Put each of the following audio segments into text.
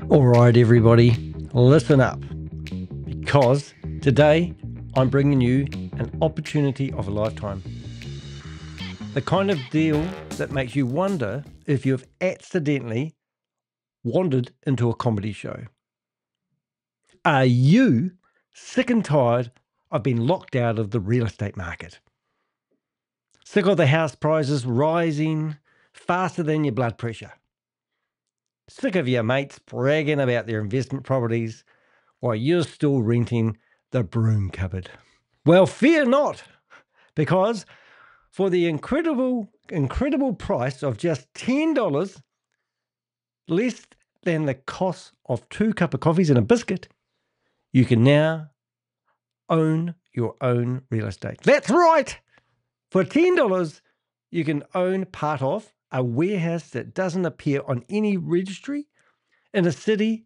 All right, everybody, listen up, because today I'm bringing you an opportunity of a lifetime. The kind of deal that makes you wonder if you've accidentally wandered into a comedy show. Are you sick and tired of being locked out of the real estate market? Sick of the house prices rising faster than your blood pressure? Sick of your mates bragging about their investment properties while you're still renting the broom cupboard? Well, fear not, because for the incredible price of just $10, less than the cost of 2 cups of coffees and a biscuit, you can now own your own real estate. That's right. For $10, you can own part of a warehouse that doesn't appear on any registry in a city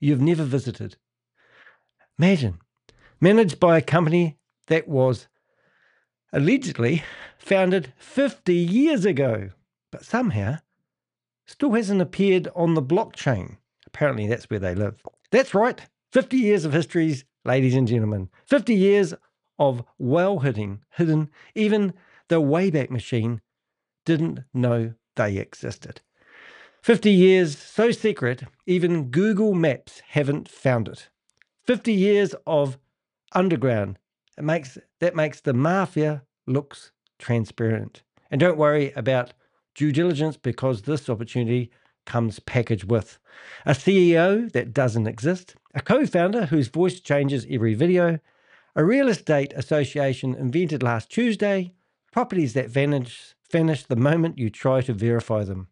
you've never visited. Imagine, managed by a company that was allegedly founded 50 years ago, but somehow still hasn't appeared on the blockchain. Apparently that's where they live. That's right, 50 years of histories, ladies and gentlemen. 50 years of hidden. Even the Wayback Machine didn't know they existed. 50 years so secret, even Google Maps haven't found it. 50 years of underground. That makes the mafia looks transparent. And don't worry about due diligence, because this opportunity comes packaged with a CEO that doesn't exist, a co-founder whose voice changes every video, a real estate association invented last Tuesday, properties that vanish the moment you try to verify them,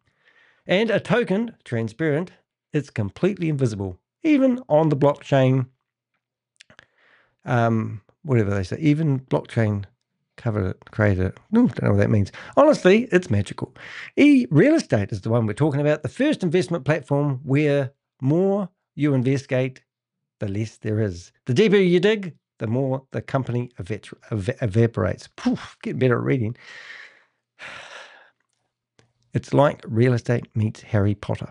and a token, transparent, it's completely invisible, even on the blockchain, whatever they say, even blockchain covered it, created it. Don't know what that means. Honestly, it's magical. Real estate is the one we're talking about, the first investment platform where more you investigate, the less there is. The deeper you dig, the more the company evaporates. Poof, getting better at reading. It's like real estate meets Harry Potter.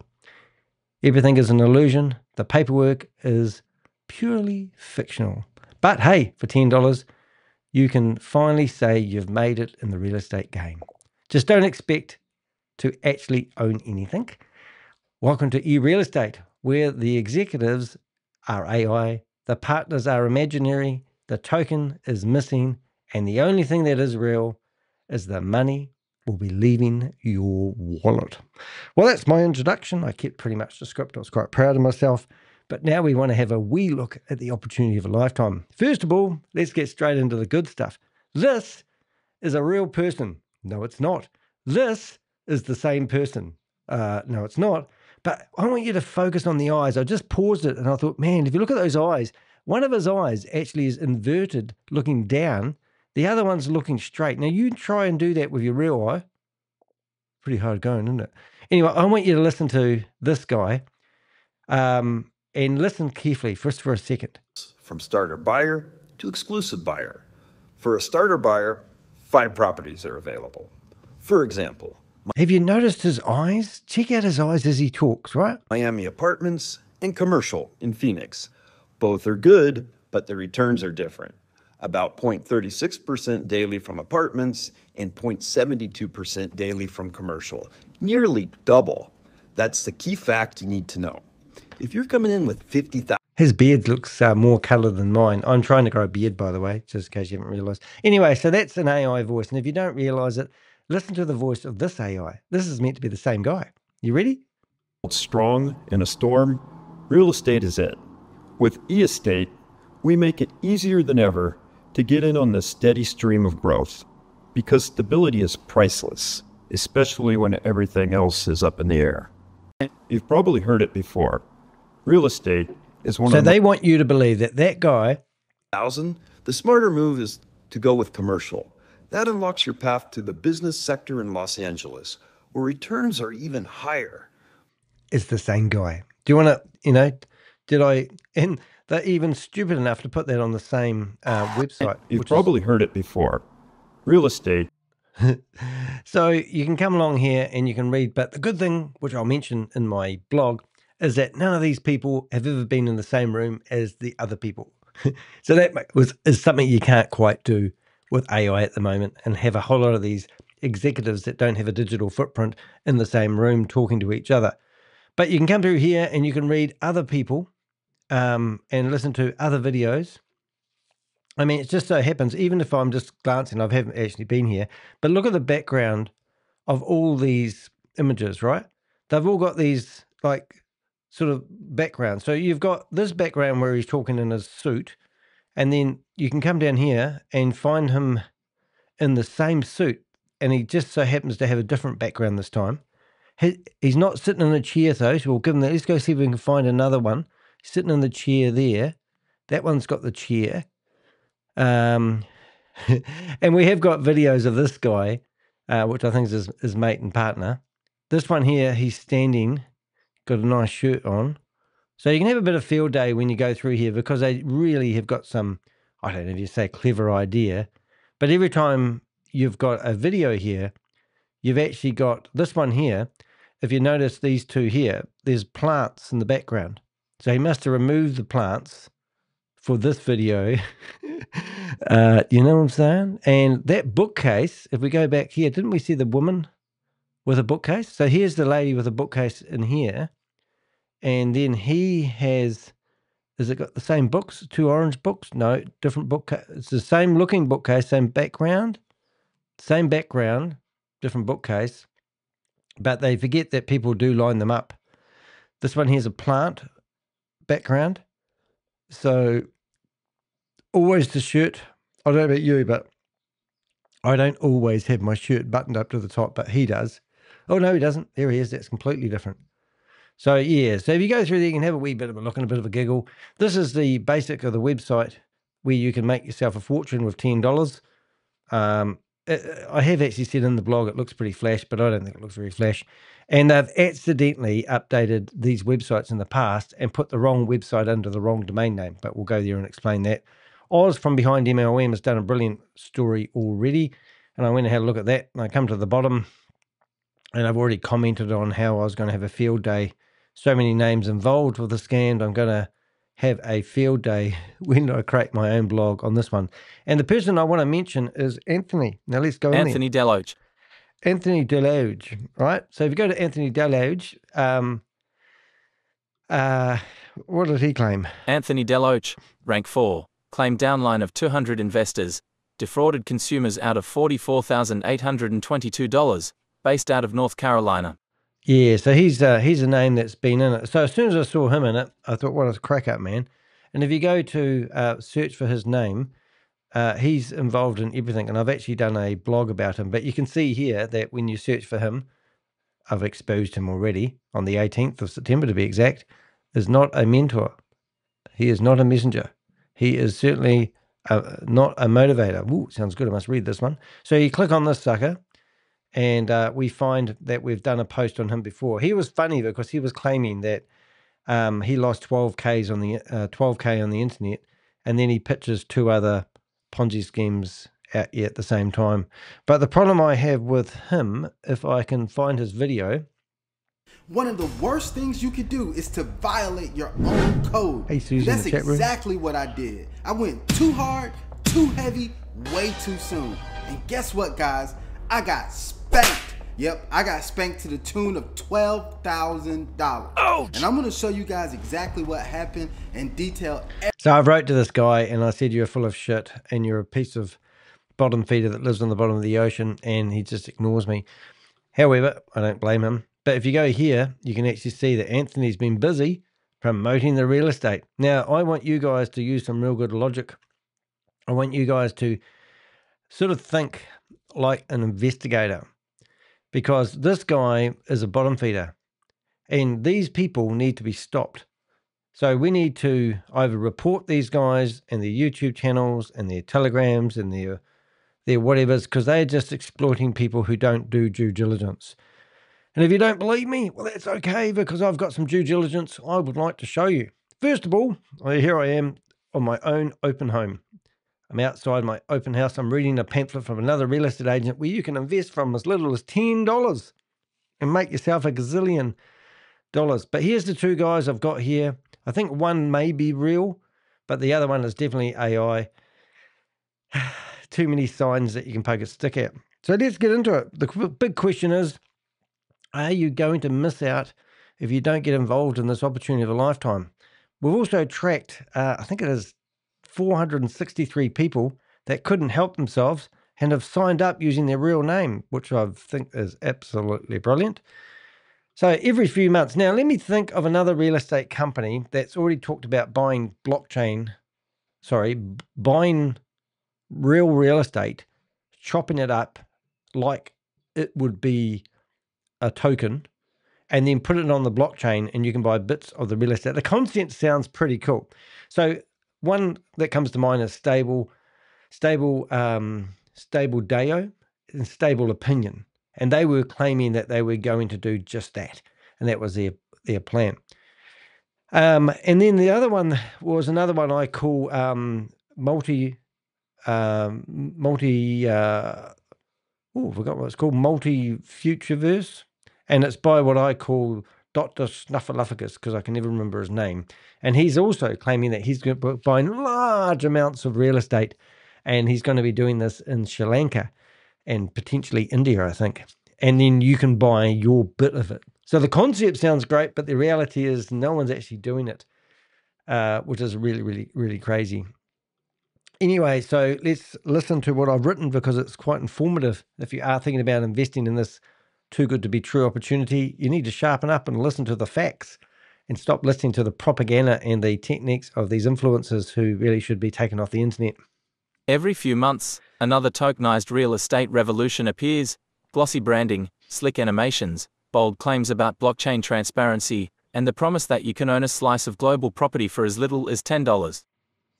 Everything is an illusion. The paperwork is purely fictional. But hey, for $10, you can finally say you've made it in the real estate game. Just don't expect to actually own anything. Welcome to eReal Estate, where the executives are AI, the partners are imaginary, the token is missing, and the only thing that is real is the money will be leaving your wallet. Well, that's my introduction. I kept pretty much the script. I was quite proud of myself. But now we want to have a wee look at the opportunity of a lifetime. First of all, let's get straight into the good stuff. This is a real person. No, it's not. This is the same person. No, it's not. But I want you to focus on the eyes. I just paused it and I thought, man, if you look at those eyes, one of his eyes actually is inverted, looking down. The other one's looking straight. Now, you try and do that with your real eye. Pretty hard going, isn't it? Anyway, I want you to listen to this guy. And listen carefully, just for a second. From starter buyer to exclusive buyer. For a starter buyer, 5 properties are available. For example, have you noticed his eyes? Check out his eyes as he talks, right? Miami Apartments and commercial in Phoenix. Both are good, but the returns are different. About 0.36% daily from apartments and 0.72% daily from commercial. Nearly double. That's the key fact you need to know. If you're coming in with 50,000... His beard looks more coloured than mine. I'm trying to grow a beard, by the way, just in case you haven't realised. Anyway, so that's an AI voice. And if you don't realise it, listen to the voice of this AI. This is meant to be the same guy. You ready? Strong in a storm, real estate is it. With eEstate, we make it easier than ever to get in on the steady stream of growth, because stability is priceless, especially when everything else is up in the air. You've probably heard it before. Real estate is one of... So they want you to believe that guy... The smarter move is to go with commercial. That unlocks your path to the business sector in Los Angeles, where returns are even higher. It's the same guy. Do you want to, and they're even stupid enough to put that on the same website. You've probably heard it before. Real estate. So you can come along here and you can read, but the good thing, which I'll mention in my blog, is that none of these people have ever been in the same room as the other people. So that is something you can't quite do with AI at the moment, and have a whole lot of these executives that don't have a digital footprint in the same room talking to each other. But you can come through here and you can read other people and listen to other videos. I mean, it just so happens, even if I'm just glancing, I haven't actually been here, but look at the background of all these images, right? They've all got these like sort of backgrounds. So you've got this background where he's talking in his suit, and then you can come down here and find him in the same suit, and he just so happens to have a different background this time. He's not sitting in a chair though, so we'll give him that. Let's go see if we can find another one. He's sitting in the chair there. That one's got the chair. And we have got videos of this guy, which I think is his mate and partner. This one here, he's standing, got a nice shirt on. So you can have a bit of field day when you go through here, because they really have got some, I don't know if you say clever idea, but every time you've got a video here, you've actually got this one here. If you notice these two here, there's plants in the background. So he must have removed the plants for this video. You know what I'm saying? And that bookcase, if we go back here, didn't we see the woman with a bookcase? So here's the lady with a bookcase in here. And then he has, has it got the same books? Two orange books? No, different bookcase. It's the same looking bookcase, same background, different bookcase. But they forget that people do line them up. This one here's a plant background. So always the shirt. I don't know about you, but I don't always have my shirt buttoned up to the top, but he does. Oh, no, he doesn't. There he is. That's completely different. So, yeah. So if you go through there, you can have a wee bit of a look and a bit of a giggle. This is the basic of the website where you can make yourself a fortune with $10. I have actually said in the blog it looks pretty flash, but I don't think it looks very flash. And they've accidentally updated these websites in the past and put the wrong website under the wrong domain name, but we'll go there and explain that. Oz from Behind MLM has done a brilliant story already, and I went and had a look at that, and I come to the bottom, and I've already commented on how I was going to have a field day. So many names involved with the scam. I'm going to have a field day when I create my own blog on this one. And the person I want to mention is Anthony. Now let's go Anthony Deloge. Anthony Deloge, right? So if you go to Anthony Deloge, what did he claim? Anthony Deloge, rank 4, claimed downline of 200 investors, defrauded consumers out of $44,822, based out of North Carolina. Yeah, so he's a name that's been in it. So as soon as I saw him in it, I thought, what a crack up, man. And if you go to search for his name, he's involved in everything. And I've actually done a blog about him. But you can see here that when you search for him, I've exposed him already on the 18th of September, to be exact, is not a mentor. He is not a messenger. He is certainly not a motivator. Ooh, sounds good. I must read this one. So you click on this sucker, and we find that we've done a post on him before. He was funny because he was claiming that he lost 12K on the internet, and then he pitches two other Ponzi schemes at the same time. But the problem I have with him, if I can find his video. One of the worst things you could do is to violate your own code. Hey, Susie, that's in the chat room. Exactly what I did. I went too hard, too heavy, way too soon. And guess what, guys? I got spanked. Yep, I got spanked to the tune of $12,000. Ouch! And I'm going to show you guys exactly what happened in detail. So I wrote to this guy and I said, you're full of shit and you're a piece of bottom feeder that lives on the bottom of the ocean, and he just ignores me. However, I don't blame him. But if you go here, you can actually see that Anthony's been busy promoting the real estate. Now, I want you guys to use some real good logic. I want you guys to sort of think like an investigator, because this guy is a bottom feeder and these people need to be stopped. So we need to either report these guys and their YouTube channels and their telegrams and their whatevers, because they're just exploiting people who don't do due diligence. And if you don't believe me, well, that's okay, because I've got some due diligence I would like to show you. First of all, here I am on my own open home. I'm outside my open house. I'm reading a pamphlet from another real estate agent where you can invest from as little as $10 and make yourself $1 gazillion But here's the two guys I've got here. I think one may be real, but the other one is definitely AI. Too many signs that you can poke a stick at. So let's get into it. The big question is, are you going to miss out if you don't get involved in this opportunity of a lifetime? We've also tracked, I think it is 463 people that couldn't help themselves and have signed up using their real name, which I think is absolutely brilliant. So every few months. Now, let me think of another real estate company that's already talked about buying real estate, chopping it up like it would be a token, and then put it on the blockchain and you can buy bits of the real estate. The concept sounds pretty cool. So one that comes to mind is Stable Deo and Stable Opinion. And they were claiming that they were going to do just that. And that was their plan. And then the other one was another one I call I forgot what it's called, Multi-Futureverse. And it's by what I call Dr. Snuffleupagus, because I can never remember his name. And he's also claiming that he's going to be buying large amounts of real estate, and he's going to be doing this in Sri Lanka and potentially India, I think. And then you can buy your bit of it. So the concept sounds great, but the reality is no one's actually doing it, which is really, really, really crazy. Anyway, so let's listen to what I've written because it's quite informative. If you are thinking about investing in this too good to be true opportunity, you need to sharpen up and listen to the facts and stop listening to the propaganda and the techniques of these influencers who really should be taken off the internet. Every few months, another tokenized real estate revolution appears. Glossy branding, slick animations, bold claims about blockchain transparency, and the promise that you can own a slice of global property for as little as $10.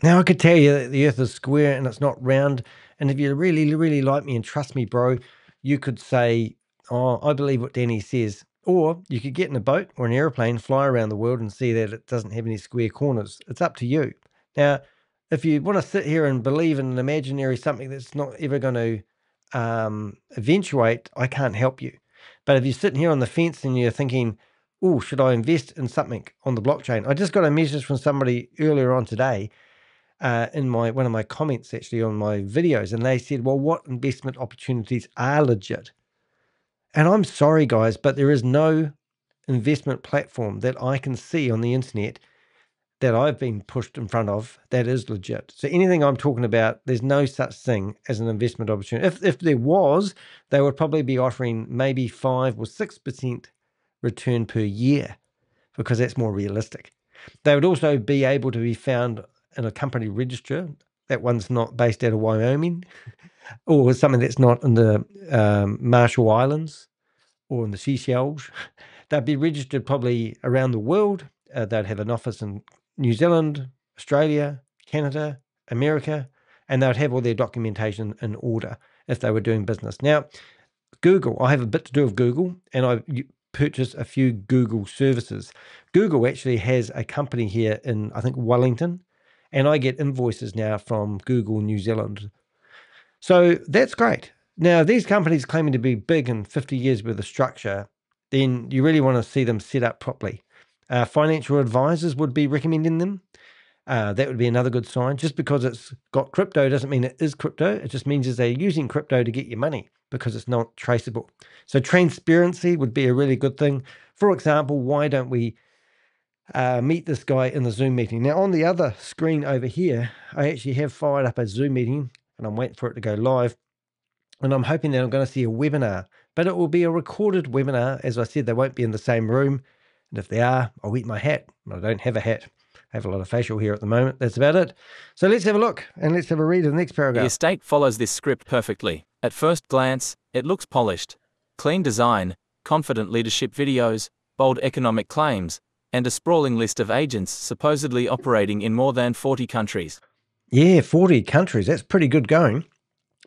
Now, I could tell you that the earth is square and it's not round. And if you really, really like me and trust me, bro, you could say, oh, I believe what Danny says. Or you could get in a boat or an airplane, fly around the world and see that it doesn't have any square corners. It's up to you. Now, if you want to sit here and believe in an imaginary something that's not ever going to eventuate, I can't help you. But if you're sitting here on the fence and you're thinking, oh, should I invest in something on the blockchain? I just got a message from somebody earlier on today in one of my comments actually on my videos, and they said, well, what investment opportunities are legit? And I'm sorry, guys, but there is no investment platform that I can see on the internet that I've been pushed in front of that is legit. So anything I'm talking about, there's no such thing as an investment opportunity. If there was, they would probably be offering maybe 5 or 6% return per year because that's more realistic. They would also be able to be found in a company register. That one's not based out of Wyoming or something that's not in the Marshall Islands or in the Seychelles. They'd be registered probably around the world. They'd have an office in New Zealand, Australia, Canada, America, and they'd have all their documentation in order if they were doing business. Now, Google, I have a bit to do with Google, and I purchased a few Google services. Google actually has a company here in, I think, Wellington, and I get invoices now from Google New Zealand. So that's great. Now, these companies claiming to be big and 50 years with a structure, then you really want to see them set up properly. Financial advisors would be recommending them. That would be another good sign. Just because it's got crypto doesn't mean it is crypto. It just means they're using crypto to get your money because it's not traceable. So transparency would be a really good thing. For example, why don't we meet this guy in the Zoom meeting? Now, on the other screen over here, I actually have fired up a Zoom meeting and I'm waiting for it to go live. And I'm hoping that I'm going to see a webinar, but it will be a recorded webinar. As I said, they won't be in the same room. And if they are, I'll eat my hat. I don't have a hat. I have a lot of facial hair at the moment. That's about it. So let's have a look and let's have a read of the next paragraph. The estate follows this script perfectly. At first glance, it looks polished. Clean design, confident leadership videos, bold economic claims, and a sprawling list of agents supposedly operating in more than 40 countries. Yeah, 40 countries. That's pretty good going.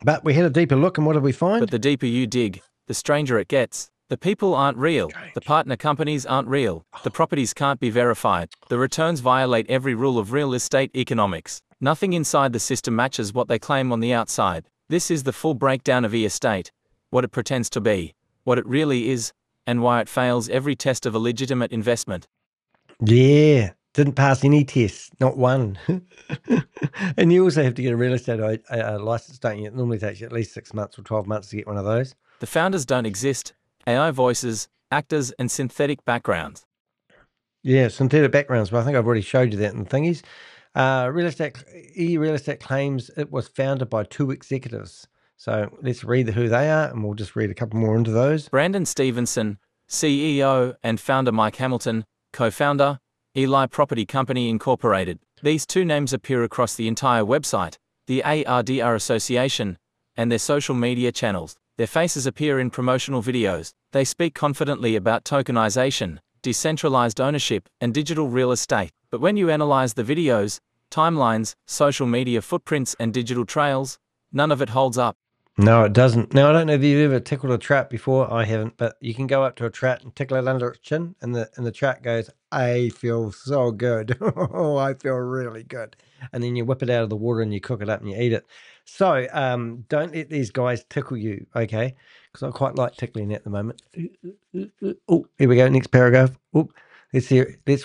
But we had a deeper look, and what did we find? But the deeper you dig, the stranger it gets. The people aren't real. The partner companies aren't real. The properties can't be verified. The returns violate every rule of real estate economics. Nothing inside the system matches what they claim on the outside. This is the full breakdown of e-estate, what it pretends to be, what it really is, and why it fails every test of a legitimate investment. Yeah, didn't pass any tests, not one. And you also have to get a real estate license, don't you? It normally takes you at least 6 months or 12 months to get one of those. The founders don't exist. AI voices, actors, and synthetic backgrounds. Yeah, synthetic backgrounds, but I think I've already showed you that in the thingies. Real estate claims it was founded by 2 executives. So let's read who they are, and we'll just read a couple more into those. Brandon Stephenson, CEO, and founder Mike Hamilton, co-founder, Eli Property Company Incorporated. These 2 names appear across the entire website, the ARDR Association, and their social media channels. Their faces appear in promotional videos. They speak confidently about tokenization, decentralized ownership, and digital real estate. But when you analyze the videos, timelines, social media footprints, and digital trails, none of it holds up. No, it doesn't. Now, I don't know if you've ever tickled a trout before. I haven't, but you can go up to a trout and tickle it under its chin, and the trout goes, I feel so good. Oh, I feel really good. And then you whip it out of the water and you cook it up and you eat it. So don't let these guys tickle you, okay? Because I quite like tickling at the moment. Oh, here we go. Next paragraph. Oh, let's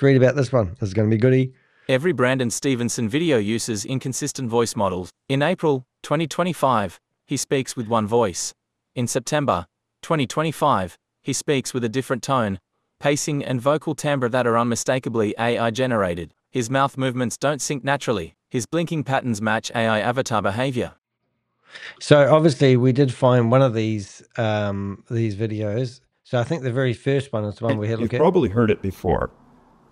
read about this one. This is going to be goody. Every Brandon Stephenson video uses inconsistent voice models. In April 2025, he speaks with one voice. In September 2025, he speaks with a different tone, pacing, and vocal timbre that are unmistakably AI generated. His mouth movements don't sync naturally. His blinking patterns match AI avatar behavior. So obviously we did find one of these videos. So I think the very first one is the one we had a look You've at. probably heard it before.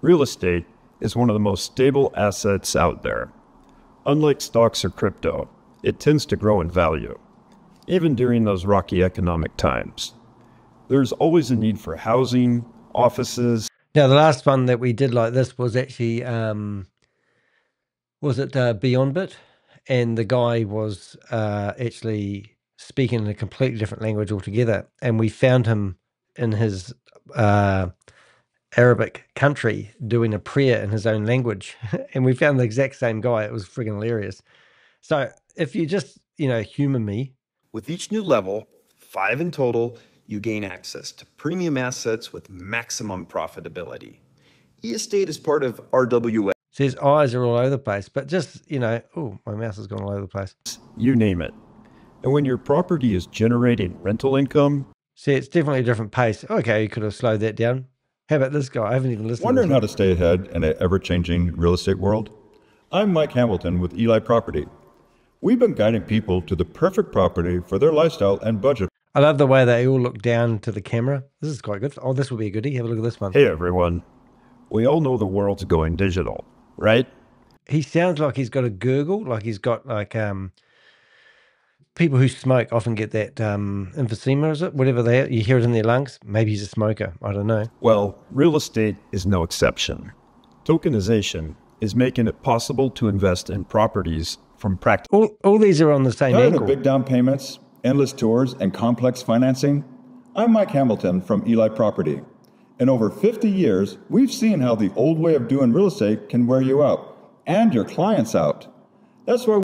Real estate is one of the most stable assets out there. Unlike stocks or crypto, it tends to grow in value, even during those rocky economic times. There's always a need for housing, offices. Now, the last one that we did like this was actually, Beyond Bit? And the guy was actually speaking in a completely different language altogether. And we found him in his Arabic country doing a prayer in his own language. And we found the exact same guy. It was friggin' hilarious. So if you just, humor me. With each new level, 5 in total, you gain access to premium assets with maximum profitability. E-Estate is part of RWA. So his eyes are all over the place, but just, oh, my mouse has gone all over the place. You name it. And when your property is generating rental income... See, it's definitely a different pace. Okay, you could have slowed that down. How about this guy? I haven't even listened Wondering to how this to stay ahead in an ever-changing real estate world? I'm Mike Hamilton with Eli Property. We've been guiding people to the perfect property for their lifestyle and budget. I love the way they all look down to the camera. This is quite good. Oh, this will be a goodie. Have a look at this one. Hey everyone. We all know the world's going digital, right? He sounds like he's got a gurgle, like he's got people who smoke often get that emphysema, is it? Whatever they are. You hear it in their lungs. Maybe he's a smoker. I don't know. Well, real estate is no exception. Tokenization is making it possible to invest in properties from practical... All these are on the same Tired of angle. big down payments, endless tours, and complex financing? I'm Mike Hamilton from Eli Property. In over 50 years, we've seen how the old way of doing real estate can wear you out and your clients out. That's why...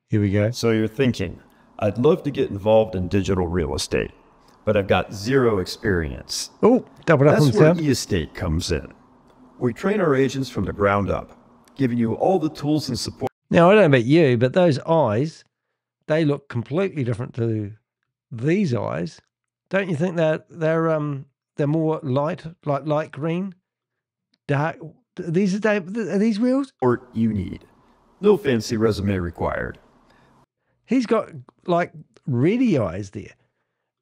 Here we go. So you're thinking, I'd love to get involved in digital real estate, but I've got zero experience. Oh, double up on That's where sound. E-Estate comes in. We train our agents from the ground up, giving you all the tools and support. Now, I don't know about you, but those eyes, they look completely different to these eyes. Don't you think they're more light, like light green, dark? Are these reals? Or you need. No fancy resume required. He's got like reddy eyes there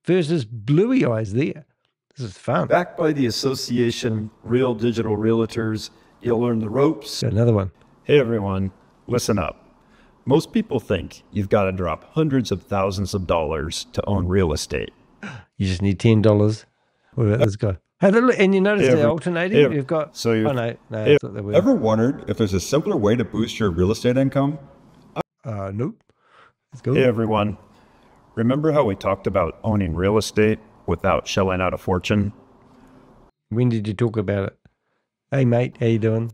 versus bluey eyes there. This is fun. Backed by the association Real Digital Realtors, you'll learn the ropes. Got another one. Hey everyone, listen up. Most people think you've got to drop hundreds of thousands of dollars to own real estate. You just need $10. What about this guy? Hey, look, and you notice they're alternating. You've got. So you're, oh no, I thought they were. Ever wondered if there's a simpler way to boost your real estate income? Nope. Let's go. Hey everyone, remember how we talked about owning real estate without shelling out a fortune? When did you talk about it? Hey mate, how you doing?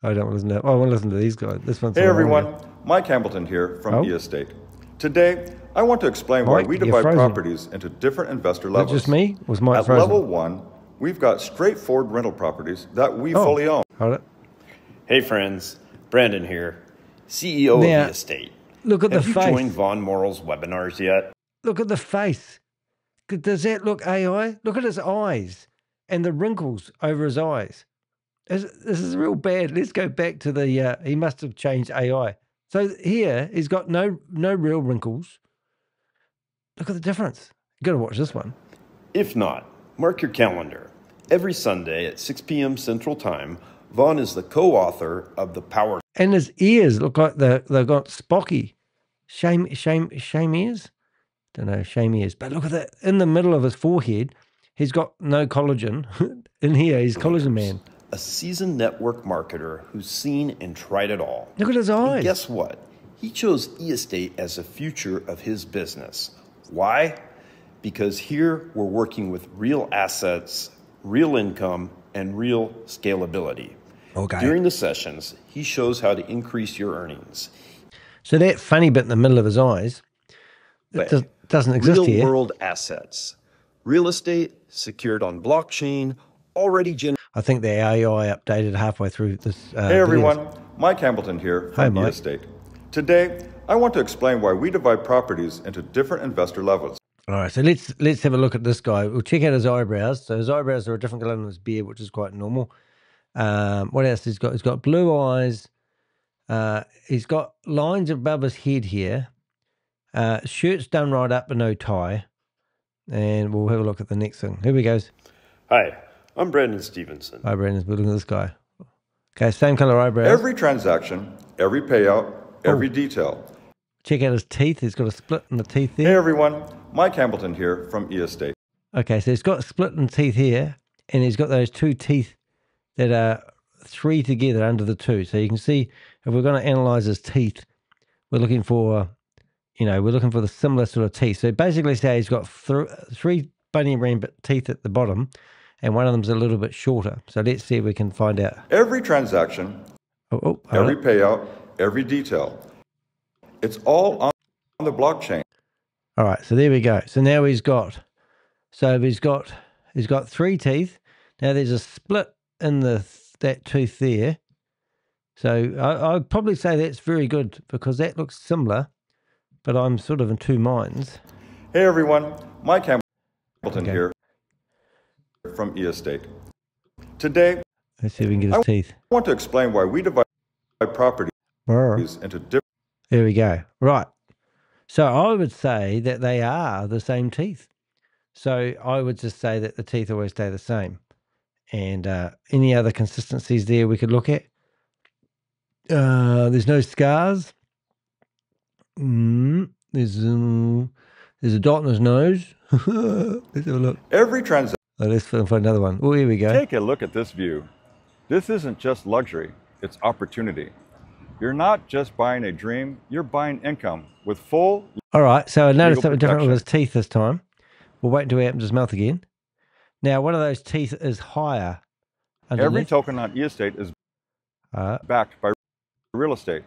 I don't want to listen to. I want to listen to these guys. This one's. Hey everyone, Mike Hamilton here from E-Estate. Today, I want to explain why Mike, we you're divide frozen. properties into different investor Is that levels. just me? Was Mike At frozen? level 1, we've got straightforward rental properties that we fully own. Hold it. Hey friends, Brandon here, CEO Now, of the estate. Look at Have the you face. joined Von Morrell's webinars yet? Look at the face. Does that look AI? Look at his eyes and the wrinkles over his eyes. This is real bad. Let's go back to the, he must have changed AI. So here, he's got no real wrinkles. Look at the difference. You got to watch this one. If not, mark your calendar. Every Sunday at 6 p.m. Central Time, Vaughn is the co-author of The Power. And his ears look like they've got spocky. Shame ears? Don't know, shame ears. But look at that. In the middle of his forehead, he's got no collagen. In here, he's collagen man. A seasoned network marketer who's seen and tried it all. Look at his eyes. And guess what? He chose e-estate as the future of his business. Why? Because here we're working with real assets, real income, and real scalability. Okay. During the sessions, he shows how to increase your earnings. So that funny bit in the middle of his eyes, it doesn't exist here. Real world assets. Real estate secured on blockchain, already generated. I think the AI updated halfway through this. Hey everyone, Mike Hamilton here Hi, from Mike. eState. Today, I want to explain why we divide properties into different investor levels. All right, so let's have a look at this guy. We'll check out his eyebrows. So his eyebrows are a different color than his beard, which is quite normal. What else he's got? He's got blue eyes. He's got lines above his head here. Shirt's done right up but no tie. And we'll have a look at the next thing. Here we goes. Hi, I'm Brandon Stephenson. Hi, Brandon. We're looking at this guy. Okay, same color eyebrows. Every transaction, every payout, every detail. Check out his teeth. He's got a split in the teeth Hey there. everyone, Mike Hamilton here from eState. Okay, so he's got a split in the teeth here, and he's got those two teeth that are three together under the two. So you can see if we're going to analyze his teeth, we're looking for, we're looking for the similar sort of teeth. So basically say he's got three bunny rabbit teeth at the bottom, and one of them's a little bit shorter. So let's see if we can find out. Every transaction, every payout, every detail. It's all on the blockchain. All right, so there we go. So now he's got three teeth. Now there's a split in that tooth there. So I'd probably say that's very good because that looks similar, but I'm sort of in two minds. Hey everyone, Mike Hamilton here from eState. Today, Let's see if we can get his teeth. I want to explain why we divide properties into different. There we go. Right. So I would say that they are the same teeth. So I would just say that the teeth always stay the same. And any other consistencies there we could look at? There's no scars. There's a dot in his nose. Let's have a look. Every transaction. Let's find another one. Oh, here we go. Take a look at this view. This isn't just luxury, it's opportunity. You're not just buying a dream, you're buying income with full. All right, so I noticed legal something different with his protection. teeth this time. We'll wait until he opens his mouth again. Now, one of those teeth is higher. Every underneath. token on eState is Uh, backed by real estate,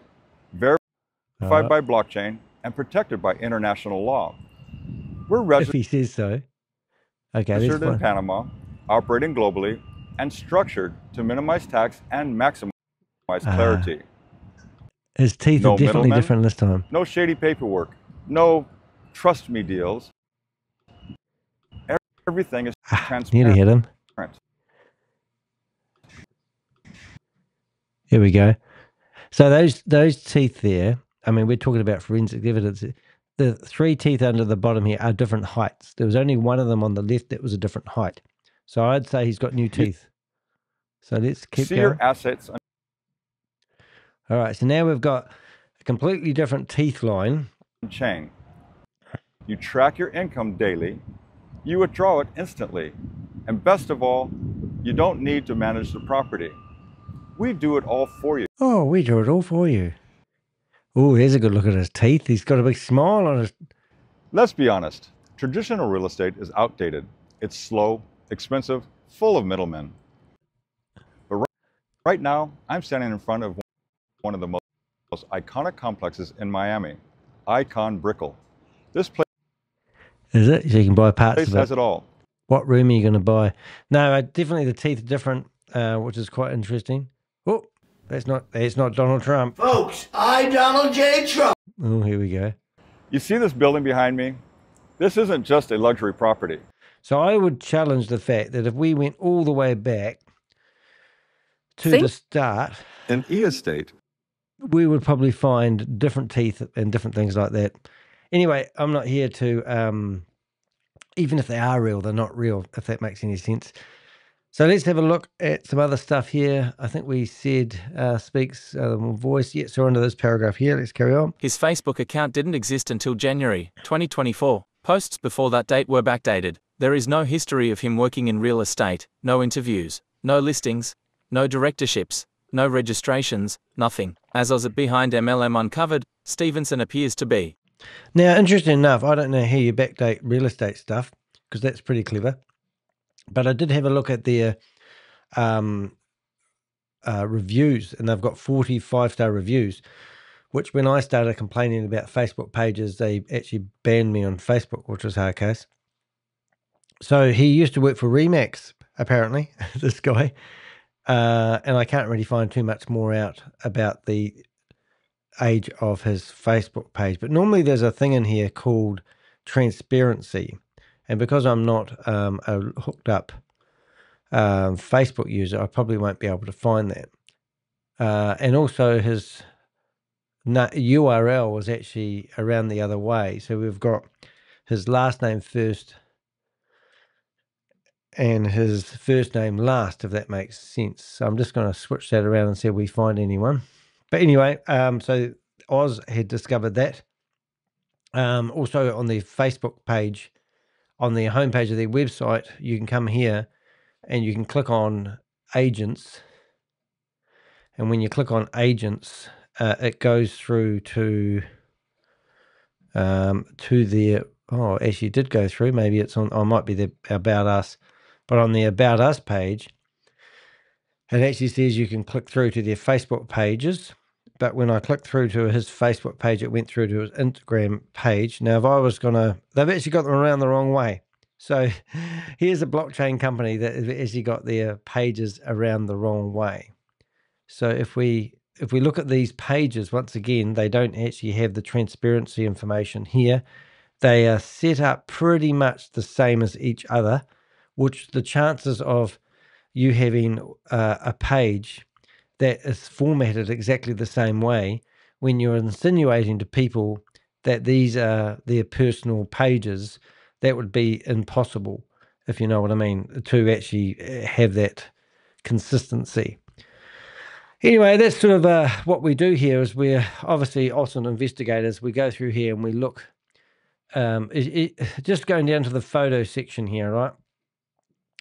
verified by blockchain, and protected by international law. We're if he says so. Okay, let's registered in find. Panama, operating globally, and structured to minimize tax and maximize clarity. His teeth No are definitely middlemen. different this time. No shady paperwork, no trust me deals. Everything is Nearly transparent. hit him. Here we go. So those teeth there, I mean, we're talking about forensic evidence. The three teeth under the bottom here are different heights. There was only one of them on the left that was a different height. So I'd say he's got new teeth. So let's keep See going. your assets on All right, so now we've got a completely different teeth line. chain. You track your income daily. You withdraw it instantly. And best of all, you don't need to manage the property. We do it all for you. Oh, we do it all for you. Oh, here's a good look at his teeth. He's got a big smile on his... Let's be honest. Traditional real estate is outdated. It's slow, expensive, full of middlemen. But right now, I'm standing in front of one of the most iconic complexes in Miami, Icon Brickell. This place Is it? So you can buy parts of has it. it all. What room are you going to buy? No, definitely the teeth are different, which is quite interesting. Oh, that's not Donald Trump. Folks, I, Donald J. Trump. Oh, here we go. You see this building behind me? This isn't just a luxury property. So I would challenge the fact that if we went all the way back to the start, An e-estate. we would probably find different teeth and different things like that. Anyway, I'm not here to, even if they are real, they're not real, if that makes any sense. So let's have a look at some other stuff here. I think we said speaks voice. Yeah, so under this paragraph here, let's carry on. His Facebook account didn't exist until January 2024. Posts before that date were backdated. There is no history of him working in real estate, no interviews, no listings, no directorships, no registrations, nothing. As of behind MLM uncovered, Stephenson appears to be. Now, interesting enough, I don't know how you backdate real estate stuff, because that's pretty clever. But I did have a look at their reviews, and they've got 40 5-star reviews, which when I started complaining about Facebook pages, they actually banned me on Facebook, which was hard case. So he used to work for Remax, apparently, this guy. And I can't really find too much more out about the age of his Facebook page. But normally there's a thing in here called transparency. And because I'm not a hooked up Facebook user, I probably won't be able to find that. And also his URL was actually around the other way. So we've got his last name first and his first name last, if that makes sense. So I'm just going to switch that around and see if we find anyone. But anyway, so Oz had discovered that. Also on the Facebook page, on the homepage of their website, you can come here and you can click on agents. And when you click on agents, it goes through to their, oh, actually it did go through. Maybe it's on, or it might be the About Us. But on the About Us page, it actually says you can click through to their Facebook pages. But when I clicked through to his Facebook page, it went through to his Instagram page. Now, if I was going to, they've actually got them around the wrong way. So here's a blockchain company that has actually got their pages around the wrong way. So if we look at these pages, once again, they don't actually have the transparency information here. They are set up pretty much the same as each other, which the chances of you having a page that is formatted exactly the same way, when you're insinuating to people that these are their personal pages, that would be impossible, if you know what I mean, to actually have that consistency. Anyway, that's sort of what we do here. Is we're obviously awesome investigators. We go through here and we look, just going down to the photo section here, right?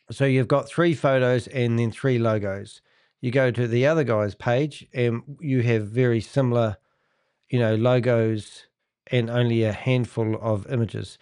So you've got 3 photos and then 3 logos. You go to the other guy's page and you have very similar, logos and only a handful of images.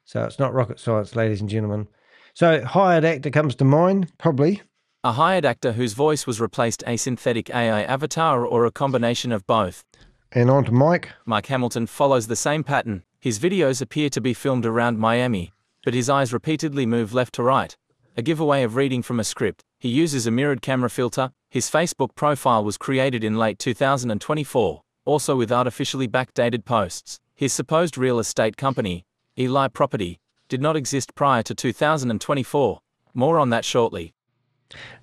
So it's not rocket science, ladies and gentlemen. So hired actor comes to mind, probably. A hired actor whose voice was replaced a synthetic AI avatar or a combination of both. And on to Mike. Mike Hamilton follows the same pattern. His videos appear to be filmed around Miami, but his eyes repeatedly move left to right. A giveaway of reading from a script. He uses a mirrored camera filter. His Facebook profile was created in late 2024, also with artificially backdated posts. His supposed real estate company, Eli Property, did not exist prior to 2024. More on that shortly.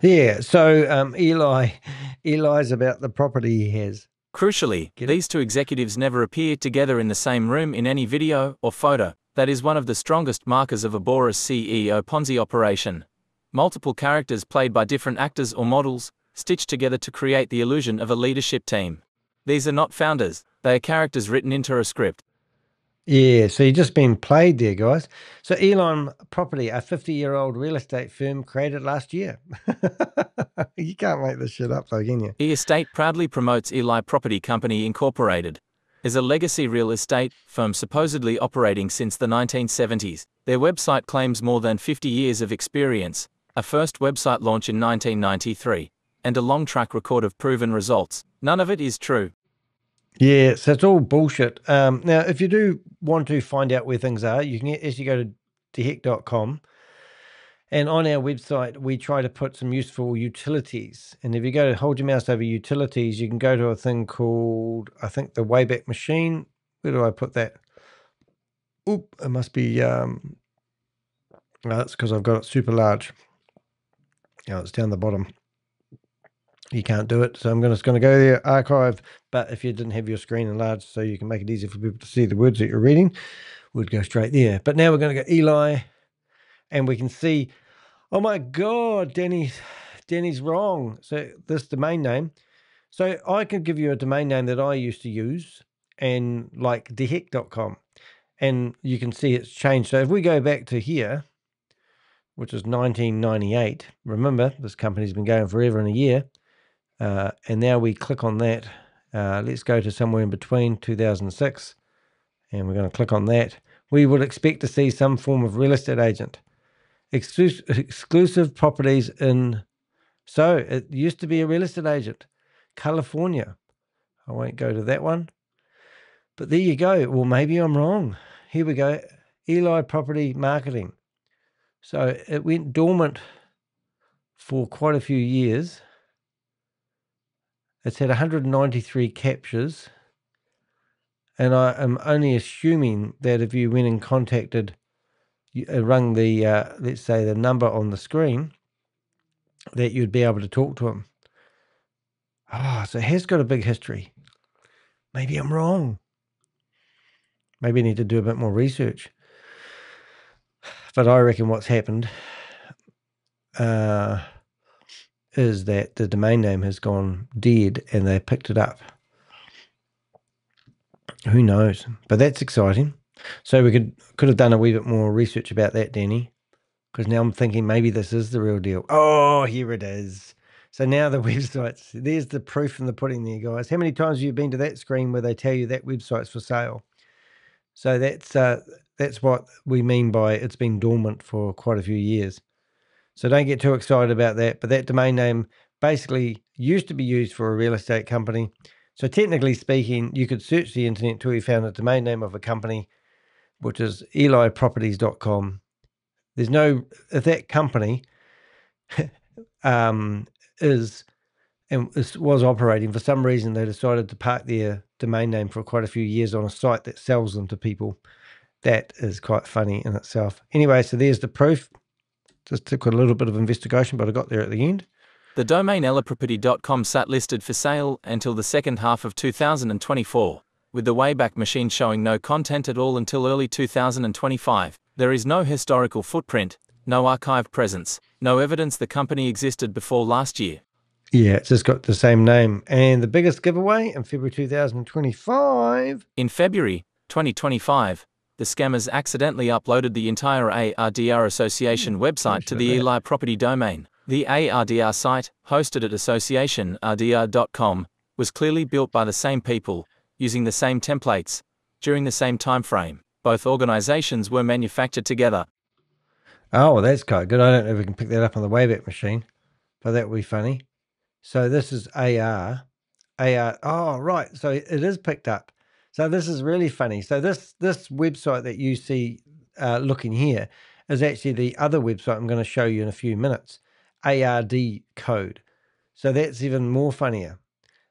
Yeah, so Eli's about the property he has. Crucially, these 2 executives never appear together in the same room in any video or photo. That is one of the strongest markers of a Boris CEO Ponzi operation. Multiple characters played by different actors or models, stitched together to create the illusion of a leadership team. These are not founders, they are characters written into a script. Yeah, so you've just been played there, guys. So Elon Property, a 50-year-old real estate firm created last year. You can't make this shit up though, can you? E-Estate proudly promotes Eli Property Company Incorporated. Is a legacy real estate firm supposedly operating since the 1970s. Their website claims more than 50 years of experience, a first website launch in 1993, and a long track record of proven results. None of it is true. Yeah, so it's all bullshit. Now, if you do want to find out where things are, you can actually go to theheck.com. And on our website, we try to put some useful utilities. And if you go to hold your mouse over utilities, you can go to a thing called, I think, the Wayback Machine. Where do I put that? Oop, it must be, that's because I've got it super large. It's down the bottom. You can't do it. So I'm just going to go there, archive. But if you didn't have your screen enlarged so you can make it easier for people to see the words that you're reading, we'd go straight there. But now we're going to go Eli, and we can see, oh my God, Danny's wrong. So this domain name. So I could give you a domain name that I used to use, and like theheck.com, and you can see it's changed. So if we go back to here, which is 1998, remember this company's been going forever and a year, and now we click on that. Let's go to somewhere in between 2006, and we're going to click on that. We would expect to see some form of real estate agent. Exclusive properties in, so it used to be a real estate agent, California. I won't go to that one, but there you go. Well, maybe I'm wrong. Here we go. Eli Property Marketing. So it went dormant for quite a few years. It's had 193 captures, and I am only assuming that if you went and contacted, rung the, let's say, the number on the screen, that you'd be able to talk to him. So it has got a big history. Maybe I'm wrong. Maybe I need to do a bit more research. But I reckon what's happened is that the domain name has gone dead and they picked it up. Who knows? But that's exciting. So we could have done a wee bit more research about that, Danny, because now I'm thinking maybe this is the real deal. Oh, here it is. So now the websites, there's the proof in the pudding there, guys. How many times have you been to that screen where they tell you that website's for sale? So that's what we mean by it's been dormant for quite a few years. So don't get too excited about that. But that domain name basically used to be used for a real estate company. So technically speaking, you could search the internet until you found a domain name of a company, which is eliproperties.com. There's no, if that company was operating, for some reason they decided to park their domain name for quite a few years on a site that sells them to people. That is quite funny in itself. Anyway, so there's the proof. Just took a little bit of investigation, but I got there at the end. The domain eliproperty.com sat listed for sale until the second half of 2024, with the Wayback Machine showing no content at all until early 2025. There is no historical footprint, no archive presence, no evidence the company existed before last year. Yeah, it's just got the same name. And the biggest giveaway in February 2025. In February 2025, the scammers accidentally uploaded the entire ARDR Association website to the Eli Property domain. The ARDR site, hosted at associationrdr.com, was clearly built by the same people, using the same templates, during the same time frame. Both organizations were manufactured together. Oh, well, that's quite good. I don't know if we can pick that up on the Wayback Machine, but that would be funny. So this is AR. Oh, right. So it is picked up. So this is really funny. So this website that you see looking here is actually the other website I'm going to show you in a few minutes. ARD code. So that's even more funnier.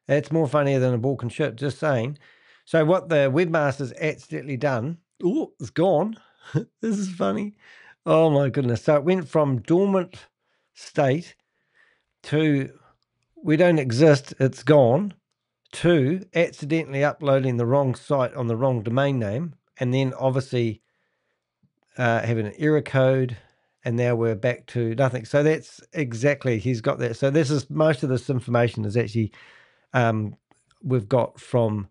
That's more funnier than a balkan shit, just saying. So what the webmaster's accidentally done, oh, it's gone. This is funny. Oh my goodness. So it went from dormant state to we don't exist, it's gone, to accidentally uploading the wrong site on the wrong domain name, and then obviously having an error code, and now we're back to nothing. So that's exactly, he's got that. So this is, most of this information is actually we've got from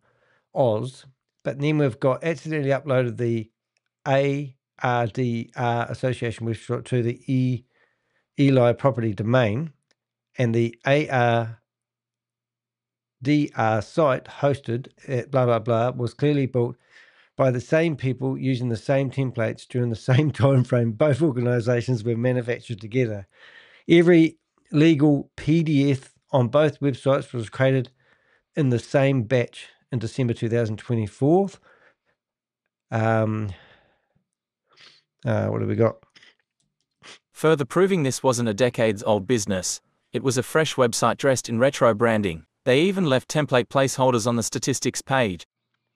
Oz, but then we've got accidentally uploaded the ARDR Association website to the Eli Property domain, and the ARDR site hosted at blah, blah, blah was clearly built by the same people using the same templates during the same time frame. Both organizations were manufactured together. Every legal PDF on both websites was created in the same batch in December 2024. What have we got? Further proving this wasn't a decades-old business. It was a fresh website dressed in retro branding. They even left template placeholders on the statistics page.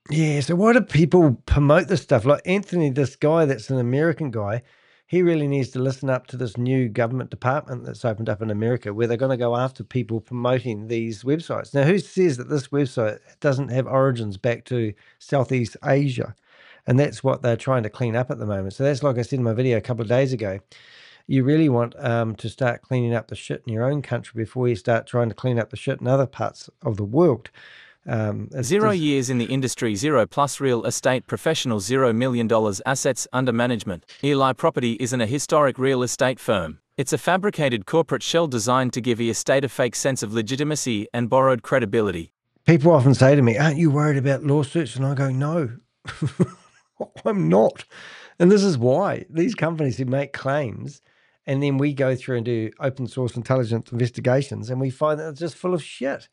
Yeah, so why do people promote this stuff? Like Anthony, this guy that's an American guy, he really needs to listen up to this new government department that's opened up in America where they're going to go after people promoting these websites. Now, who says that this website doesn't have origins back to Southeast Asia? And that's what they're trying to clean up at the moment. So that's like I said in my video a couple of days ago. You really want to start cleaning up the shit in your own country before you start trying to clean up the shit in other parts of the world. 0 years in the industry, 0+ real estate professionals, $0 million assets under management. Eli Property isn't a historic real estate firm. It's a fabricated corporate shell designed to give estate a fake sense of legitimacy and borrowed credibility. People often say to me, aren't you worried about lawsuits? And I go, no, I'm not. And this is why. These companies who make claims, and then we go through and do open source intelligence investigations, and we find that it's just full of shit.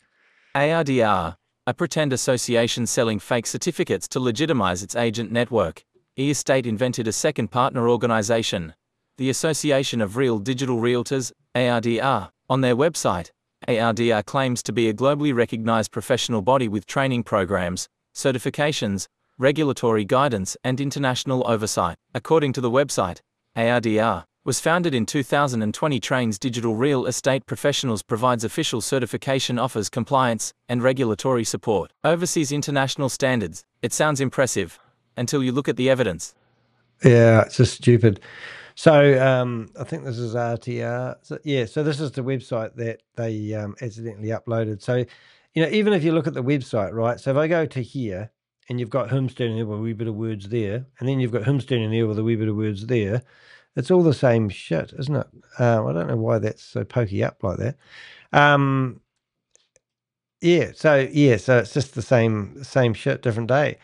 ARDR, a pretend association selling fake certificates to legitimize its agent network. eState invented a second partner organization, the Association of Real Digital Realtors, ARDR. On their website, ARDR claims to be a globally recognized professional body with training programs, certifications, regulatory guidance, and international oversight. According to the website, ARDR was founded in 2020, trains digital real estate professionals, provides official certification, offers compliance and regulatory support, oversees international standards. It sounds impressive until you look at the evidence. Yeah, it's just stupid. So I think this is RTR. So, yeah, so this is the website that they accidentally uploaded. So, you know, even if you look at the website, right? So if I go to here and you've got him standing there with a wee bit of words there, and then you've got him standing there with a wee bit of words there, it's all the same shit, isn't it? I don't know why that's so pokey up like that. So it's just the same shit, different day.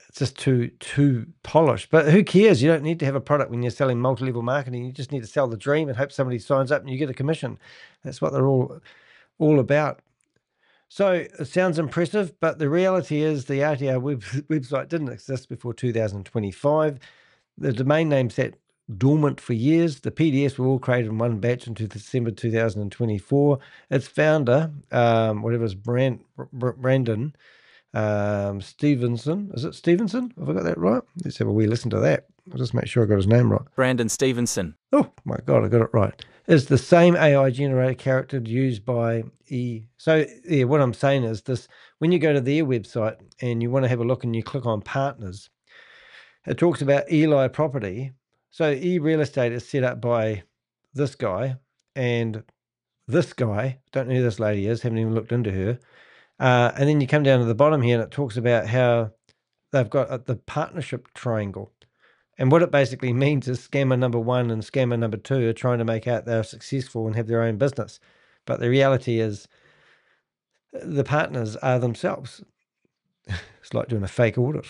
It's just too polished. But who cares? You don't need to have a product when you're selling multi-level marketing. You just need to sell the dream and hope somebody signs up and you get a commission. That's what they're all about. So it sounds impressive, but the reality is the RTR website didn't exist before 2025. The domain name sat dormant for years. The PDFs were all created in one batch into December 2024. Its founder, whatever his Brandon Stephenson. Is it Stephenson? Have I got that right? Let's have a wee listen to that. I'll just make sure I got his name right. Brandon Stephenson. Oh my God, I got it right. It's the same AI generated character used by So yeah, what I'm saying is this: when you go to their website and you want to have a look and you click on partners, it talks about Eli Property. So real estate is set up by this guy and this guy. Don't know who this lady is. Haven't even looked into her. And then you come down to the bottom here and it talks about how they've got the partnership triangle. And what it basically means is scammer number 1 and scammer number 2 are trying to make out they're successful and have their own business. But the reality is the partners are themselves. It's like doing a fake audit.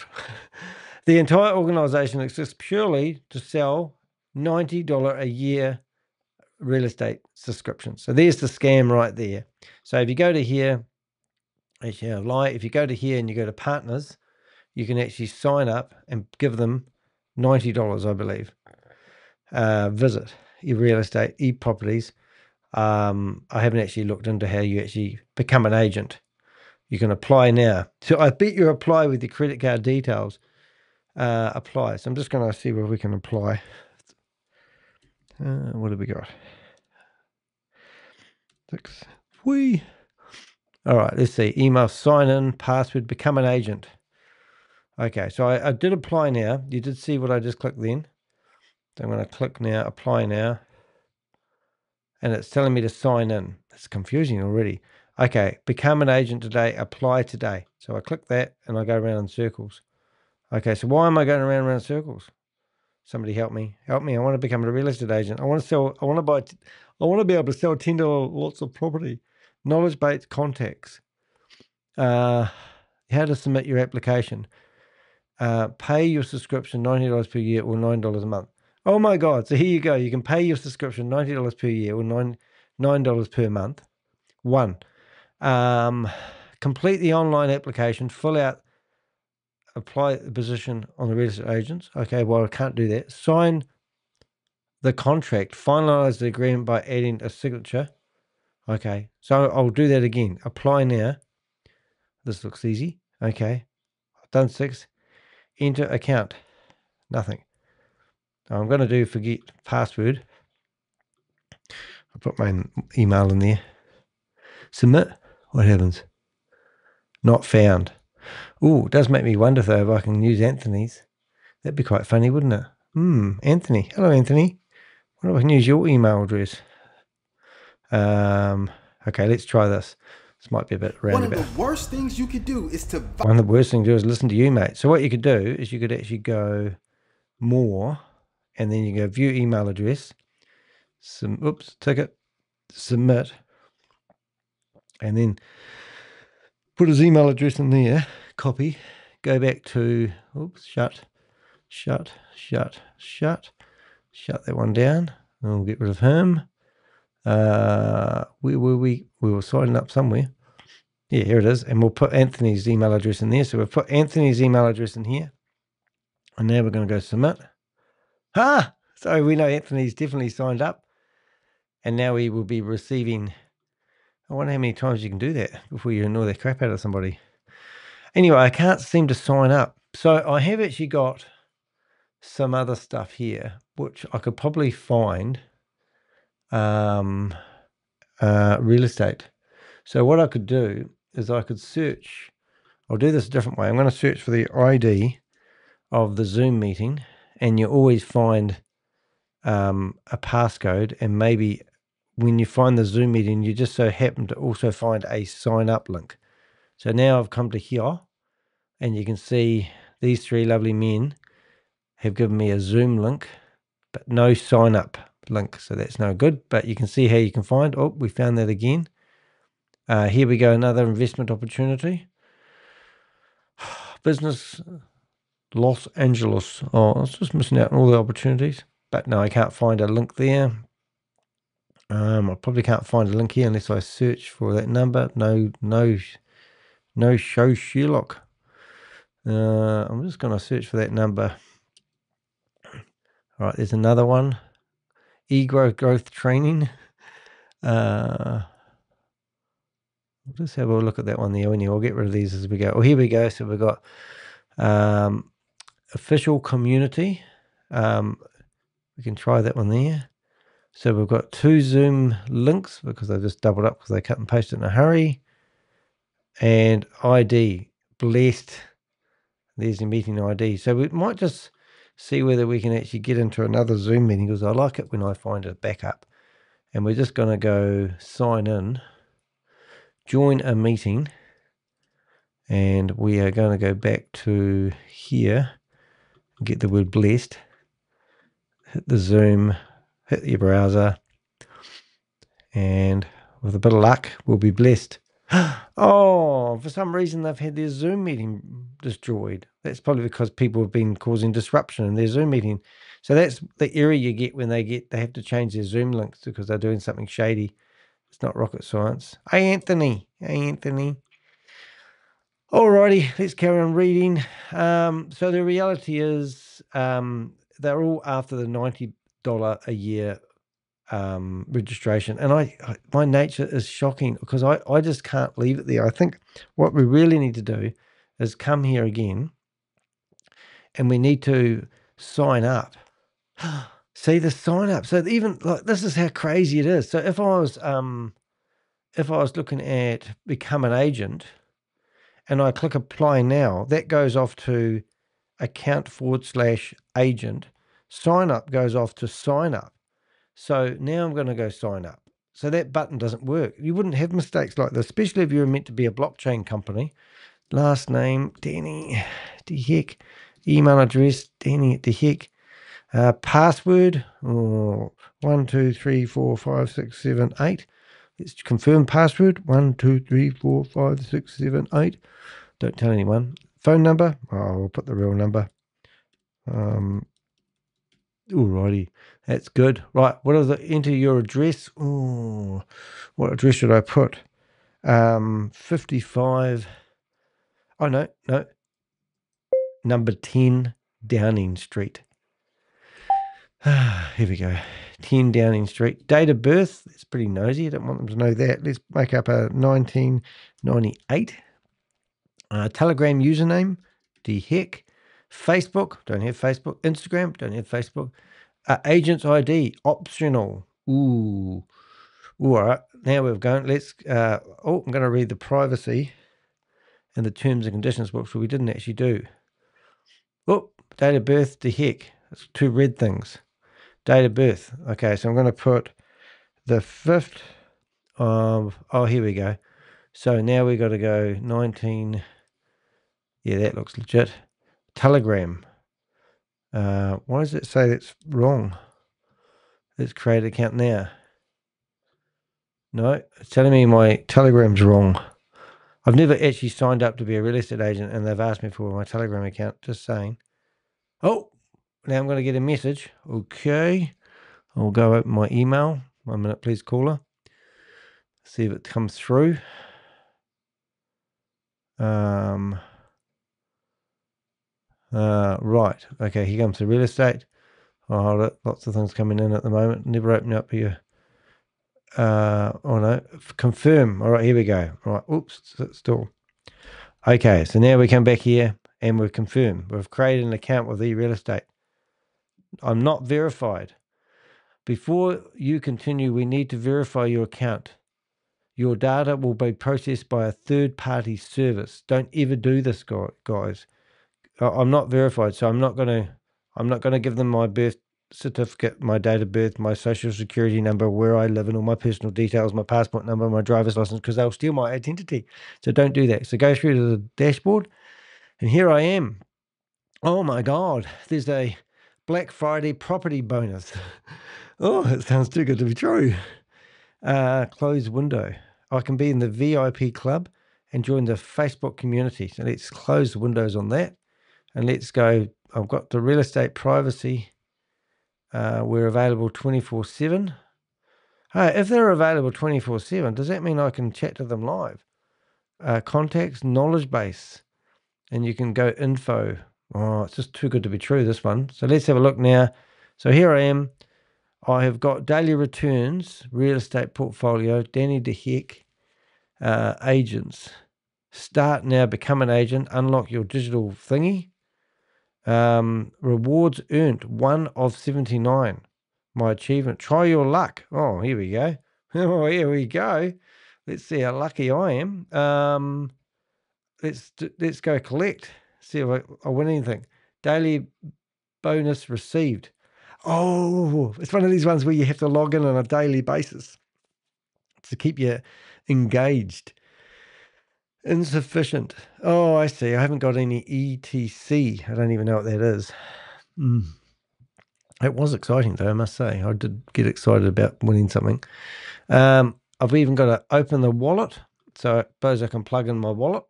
The entire organization exists purely to sell $90 a year real estate subscriptions. So there's the scam right there. So if you go to here, actually, I lie. If you go to here and you go to partners, you can actually sign up and give them $90, I believe. Visit real estate, properties. I haven't actually looked into how you actually become an agent. You can apply now. So I bet you apply with your credit card details. Apply. So I'm just going to see where we can apply. What have we got? 6. All right, let's see. Email, sign in, password, become an agent. Okay, so I did apply now. You did see what I just clicked then. So I'm going to click now, apply now. And it's telling me to sign in. It's confusing already. Okay, become an agent today, apply today. So I click that and I go around in circles. Okay, so why am I going around in circles? Somebody help me. Help me. I want to become a real estate agent. I want to be able to sell $10 lots of property. Knowledge-based contacts. How to submit your application. Pay your subscription $90 per year or $9 a month. Oh my God. So here you go. You can pay your subscription $90 per year or $9 per month. 1. complete the online application, fill out, apply the position on the real estate agents. Okay, well, I can't do that. Sign the contract, finalize the agreement by adding a signature. Okay, so I'll do that again. Apply now. This looks easy. Okay, I've done 6. Enter account. Nothing. I'm going to do forget password. I'll put my email in there. Submit. What happens? Not found. Oh, it does make me wonder though if I can use Anthony's. That'd be quite funny, wouldn't it? Anthony. Hello, Anthony. What if I can use your email address? Okay, let's try this. This might be a bit roundabout. One of the worst things you could do is to... One of the worst things to do is listen to you, mate. So what you could do is you could actually go more, and then you go view email address. Ticket, submit, and then put his email address in there, copy, go back to, shut that one down. We'll get rid of him. We were signing up somewhere. Yeah, here it is. And we'll put Anthony's email address in there. So we've put Anthony's email address in here. And now we're going to go submit. So we know Anthony's definitely signed up. And now we will be receiving... I wonder how many times you can do that before you annoy the crap out of somebody. Anyway, I can't seem to sign up. So I have actually got some other stuff here, which I could probably find real estate. So what I could do is I could search. I'll do this a different way. I'm going to search for the ID of the Zoom meeting, and you always find a passcode, and maybe when you find the Zoom meeting, you just so happen to also find a sign up link. So now I've come to here, and you can see these 3 lovely men have given me a Zoom link, but no sign up link. So that's no good, but you can see how you can find. Oh, we found that again. Here we go, another investment opportunity. Business Los Angeles. Oh, I was just missing out on all the opportunities. But no, I can't find a link there. I probably can't find a link here unless I search for that number. No show Sherlock. I'm just going to search for that number. All right, there's another one. Growth training. We'll just have a look at that one there. We'll get rid of these as we go. Oh, here we go. So we've got official community. We can try that one there. So we've got 2 Zoom links because I just doubled up because they cut and pasted in a hurry. And ID, blessed. There's the meeting ID. So we might just see whether we can actually get into another Zoom meeting, because I like it when I find a backup. And we're just going to go sign in, join a meeting, and we are going to go back to here, get the word blessed, hit the Zoom, hit your browser, and with a bit of luck, we'll be blessed. Oh, for some reason they've had their Zoom meeting destroyed. That's probably because people have been causing disruption in their Zoom meeting. So that's the error you get when they have to change their Zoom links because they're doing something shady. It's not rocket science. Hey, Anthony. Alrighty, let's carry on reading. So the reality is they're all after the $90 a year registration, and my nature is shocking because I just can't leave it there. I think what we really need to do is come here again, and we need to sign up. See the sign up. So even like this is how crazy it is. So if I was looking at become an agent, and I click apply now, that goes off to account/agent. Sign up goes off to sign up. So now I'm going to go sign up. So that button doesn't work. You wouldn't have mistakes like this, especially if you were meant to be a blockchain company. Last name, Danny, the heck. Email address, Danny, the heck. Password, 1, 2, 3, 4, 5, 6, 7, 8. Let's confirm password, 1, 2, 3, 4, 5, 6, 7, 8. Don't tell anyone. Phone number, we'll put the real number. Alrighty, that's good. Right, enter your address? Oh, what address should I put? 55. Oh, no. Number 10 Downing Street. Here we go. 10 Downing Street. Date of birth. It's pretty nosy. I don't want them to know that. Let's make up a 1998. Telegram username. The heck. Facebook. Don't have Facebook. Instagram. Don't have Facebook. Agent's ID. Optional. Ooh. All right. Now we're going. Let's. I'm going to read the privacy and the terms and conditions, which we didn't actually do. Oh, date of birth. The heck. That's 2 red things. Date of birth. Okay, so I'm going to put the 5th of, here we go. So now we got to go 19, yeah, that looks legit. Telegram. Why does it say that's wrong? Let's create an account now. No, it's telling me my Telegram's wrong. I've never actually signed up to be a real estate agent, and they've asked me for my Telegram account, just saying. Oh, now I'm going to get a message. Okay. I'll go open my email. 1 minute, please, caller. See if it comes through. Right. Okay, here comes the real estate. Oh, hold it. Lots of things coming in at the moment. Never open up here. Oh, no. Confirm. All right, here we go. All right. Oops, still. Okay, so now we come back here and we've confirmed. We've created an account with e-real estate. I'm not verified. Before you continue, we need to verify your account. Your data will be processed by a third-party service. Don't ever do this, guys. I'm not verified, so I'm not gonna give them my birth certificate, my date of birth, my social security number, where I live, and all my personal details, my passport number, my driver's license, because they'll steal my identity. So don't do that. So go through to the dashboard, and here I am. Oh my God, there's a Black Friday property bonus. Oh, it sounds too good to be true. Close window. I can be in the VIP club and join the Facebook community. So let's close the windows on that. And let's go. I've got the real estate privacy. We're available 24/7. If they're available 24/7, does that mean I can chat to them live? Contacts, knowledge base. And you can go info. Oh, it's just too good to be true, this one. So let's have a look now. So here I am. I have got daily returns, real estate portfolio, Danny DeHeck, agents. Start now, become an agent, unlock your digital thingy. Rewards earned, 1 of 79. My achievement, try your luck. Oh, here we go. Oh, here we go. Let's see how lucky I am. Let's go collect. See if I win anything. Daily bonus received. Oh, it's one of these ones where you have to log in on a daily basis to keep you engaged. Insufficient. Oh, I see. I haven't got any ETC. I don't even know what that is. It was exciting, though, I must say. I did get excited about winning something. I've even got to open the wallet. So I suppose I can plug in my wallet.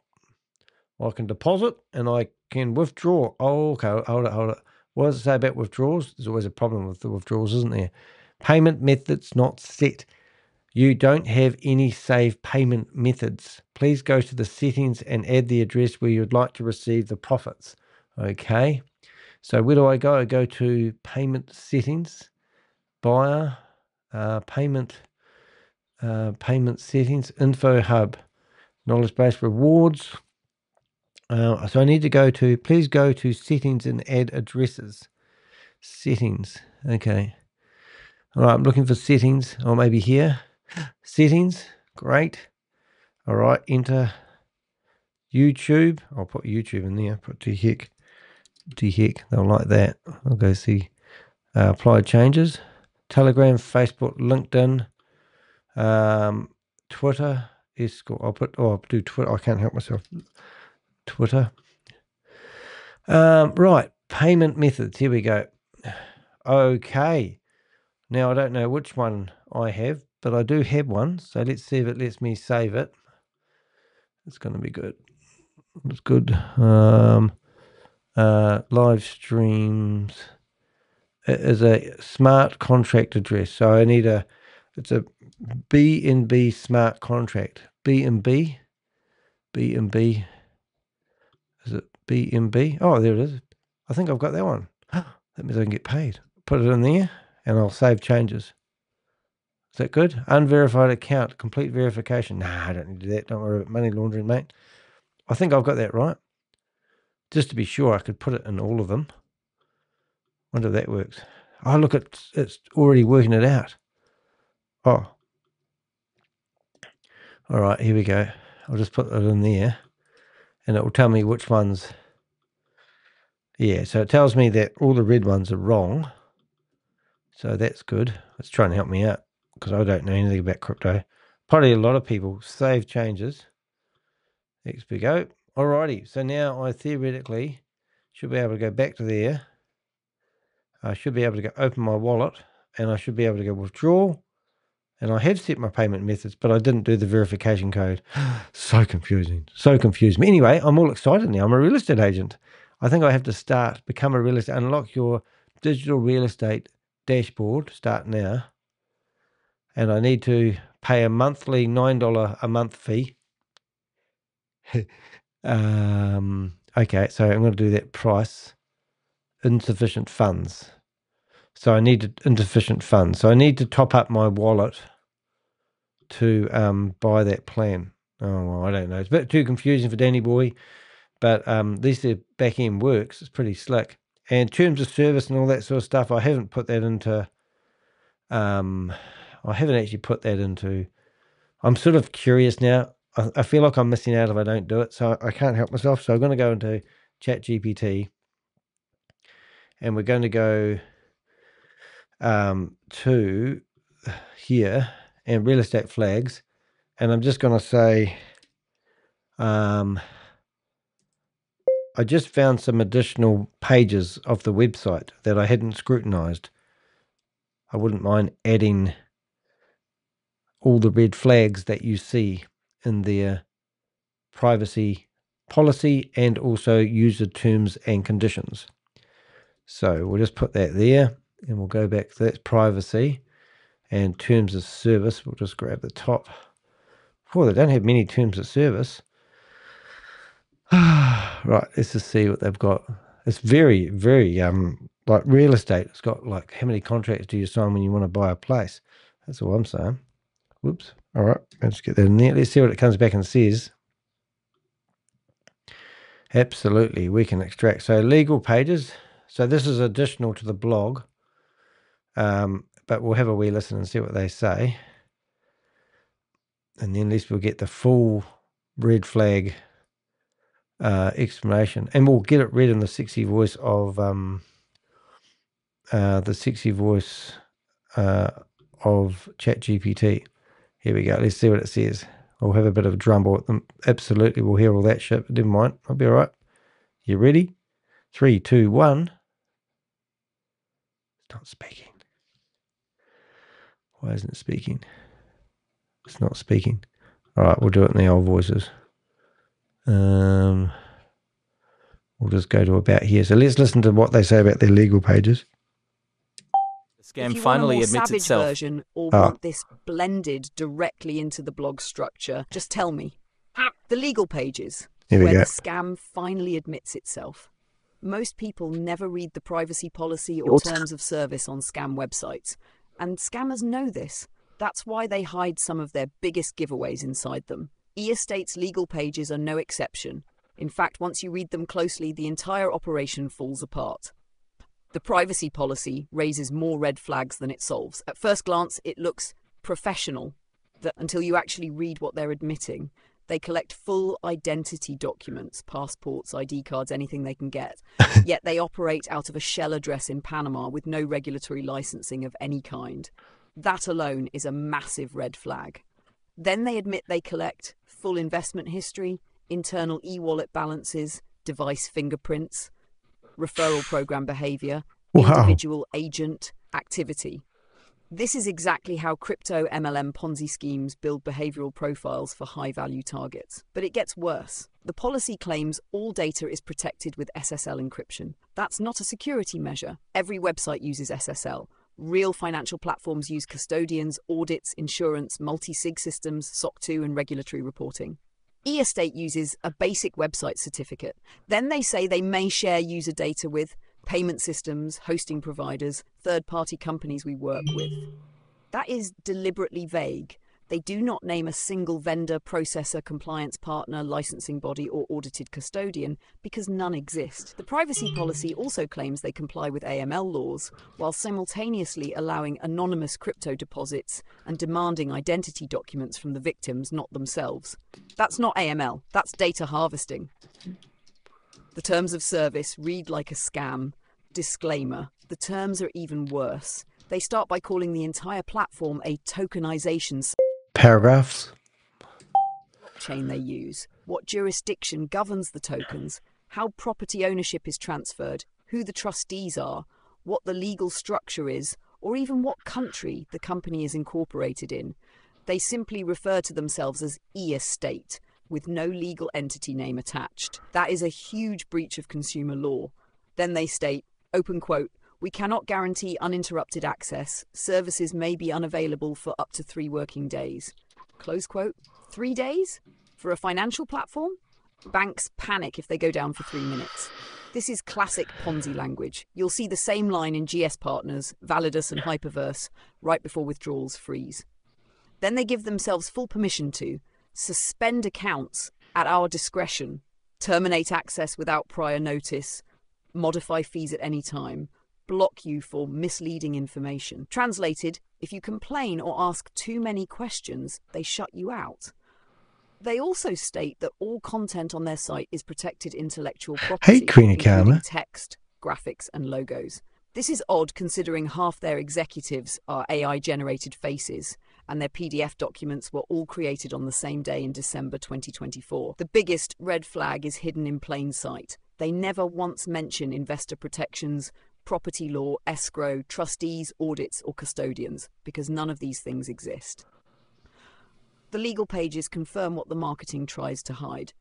I can deposit and I can withdraw. Oh, okay. Hold it. What does it say about withdrawals? There's always a problem with the withdrawals, isn't there? Payment methods not set. You don't have any saved payment methods. Please go to the settings and add the address where you'd like to receive the profits. Okay. So where do I go? I go to payment settings, buyer, payment settings, info hub, knowledge base rewards. So I need to please go to settings and add addresses. Settings. Okay. All right. I'm looking for settings, or maybe here. Settings. Great. All right. Enter YouTube. I'll put YouTube in there. Put DHeck. They'll like that. I'll go see apply changes. Telegram, Facebook, LinkedIn, Twitter. I'll do Twitter. I can't help myself. Twitter. Right. Payment methods. Here we go. Okay. Now I don't know which one I have, but I do have one. So let's see if it lets me save it. It's going to be good. It's good. Live streams. It is a smart contract address. So I need it's a BNB smart contract. B&B. B&B. Is it B&B? Oh, there it is. I think I've got that one. That means I can get paid. Put it in there and I'll save changes. Is that good? Unverified account, complete verification. Nah, I don't need to do that. Don't worry about money laundering, mate. I think I've got that right. Just to be sure, I could put it in all of them. Wonder if that works. Oh, look, it's already working it out. Oh. All right, here we go. I'll just put it in there and it will tell me which ones. Yeah, so it tells me that all the red ones are wrong. So that's good. It's trying to help me out because I don't know anything about crypto. Probably a lot of people save changes. There we go. Alrighty, so now I theoretically should be able to go back to there. I should be able to go open my wallet and I should be able to go withdraw. And I have set my payment methods, but I didn't do the verification code. So confusing. So confused me. Anyway, I'm all excited now. I'm a real estate agent. I think I have to become a real estate, unlock your digital real estate dashboard, start now. And I need to pay a monthly $9 a month fee. Okay, so I'm going to do that price. Insufficient funds. So I need insufficient funds. So I need to top up my wallet to buy that plan. Oh, well, I don't know. It's a bit too confusing for Danny Boy, but at least the back end works. It's pretty slick. And terms of service and all that sort of stuff, I haven't put that into. I haven't actually put that into. I'm sort of curious now. I feel like I'm missing out if I don't do it, so I can't help myself. So I'm going to go into ChatGPT, and we're going to go to here and real estate flags, and I'm just going to say, I just found some additional pages of the website that I hadn't scrutinized. I wouldn't mind adding all the red flags that you see in their privacy policy and also user terms and conditions. So we'll just put that there and we'll go back to that privacy and terms of service. We'll just grab the top. Oh, they don't have many terms of service. Right, let's just see what they've got. It's very, very like real estate. It's got like how many contracts do you sign when you want to buy a place? That's all I'm saying. Whoops. All right, let's get that in there. Let's see what it comes back and says. Absolutely, we can extract. So legal pages. So this is additional to the blog, but we'll have a wee listen and see what they say. And then at least we'll get the full red flag explanation. And we'll get it read in the sexy voice of ChatGPT. Here we go. Let's see what it says. We'll have a bit of a drumble at them. Absolutely, we'll hear all that shit, but never mind. I'll be all right. You ready? 3, 2, 1. It's not speaking. Why isn't it speaking? It's not speaking. All right, we'll do it in the old voices. We'll just go to about here. So let's listen to what they say about their legal pages. The scam If you finally want a more admits savage itself. version or want this blended directly into the blog structure, just tell me. The legal pages, Here we where go. the scam finally admits itself. Most people never read the privacy policy or terms of service on scam websites, and scammers know this. That's why they hide some of their biggest giveaways inside them. E-Estate's legal pages are no exception. In fact, once you read them closely, the entire operation falls apart. The privacy policy raises more red flags than it solves. At first glance, it looks professional, that until you actually read what they're admitting. They collect full identity documents, passports, ID cards, anything they can get. Yet they operate out of a shell address in Panama with no regulatory licensing of any kind. That alone is a massive red flag. Then they admit they collect full investment history, internal e-wallet balances, device fingerprints, referral program behavior, individual agent activity. This is exactly how crypto MLM Ponzi schemes build behavioral profiles for high-value targets. But it gets worse. The policy claims all data is protected with SSL encryption. That's not a security measure. Every website uses SSL. Real financial platforms use custodians, audits, insurance, multi-sig systems, SOC 2, and regulatory reporting. eEstate uses a basic website certificate. Then they say they may share user data with payment systems, hosting providers, third-party companies we work with. That is deliberately vague. They do not name a single vendor, processor, compliance partner, licensing body, or audited custodian because none exist. The privacy policy also claims they comply with AML laws, while simultaneously allowing anonymous crypto deposits and demanding identity documents from the victims, not themselves. That's not AML, that's data harvesting. The terms of service read like a scam. Disclaimer, the terms are even worse. They start by calling the entire platform a tokenization Paragraphs. chain they use, what jurisdiction governs the tokens, how property ownership is transferred, who the trustees are, what the legal structure is, or even what country the company is incorporated in. They simply refer to themselves as eEstate, with no legal entity name attached. That is a huge breach of consumer law. Then they state, open quote, "We cannot guarantee uninterrupted access. Services may be unavailable for up to 3 working days." Close quote. 3 days? For a financial platform? Banks panic if they go down for 3 minutes. This is classic Ponzi language. You'll see the same line in GS Partners, Validus and Hyperverse right before withdrawals freeze. Then they give themselves full permission to suspend accounts at our discretion, terminate access without prior notice, modify fees at any time, block you for misleading information. Translated, if you complain or ask too many questions, they shut you out. They also state that all content on their site is protected intellectual property, Queen of including Karma. text, graphics, and logos. This is odd considering half their executives are AI-generated faces, and their PDF documents were all created on the same day in December 2024. The biggest red flag is hidden in plain sight. They never once mention investor protections, property law, escrow, trustees, audits, or custodians, because none of these things exist. The legal pages confirm what the marketing tries to hide.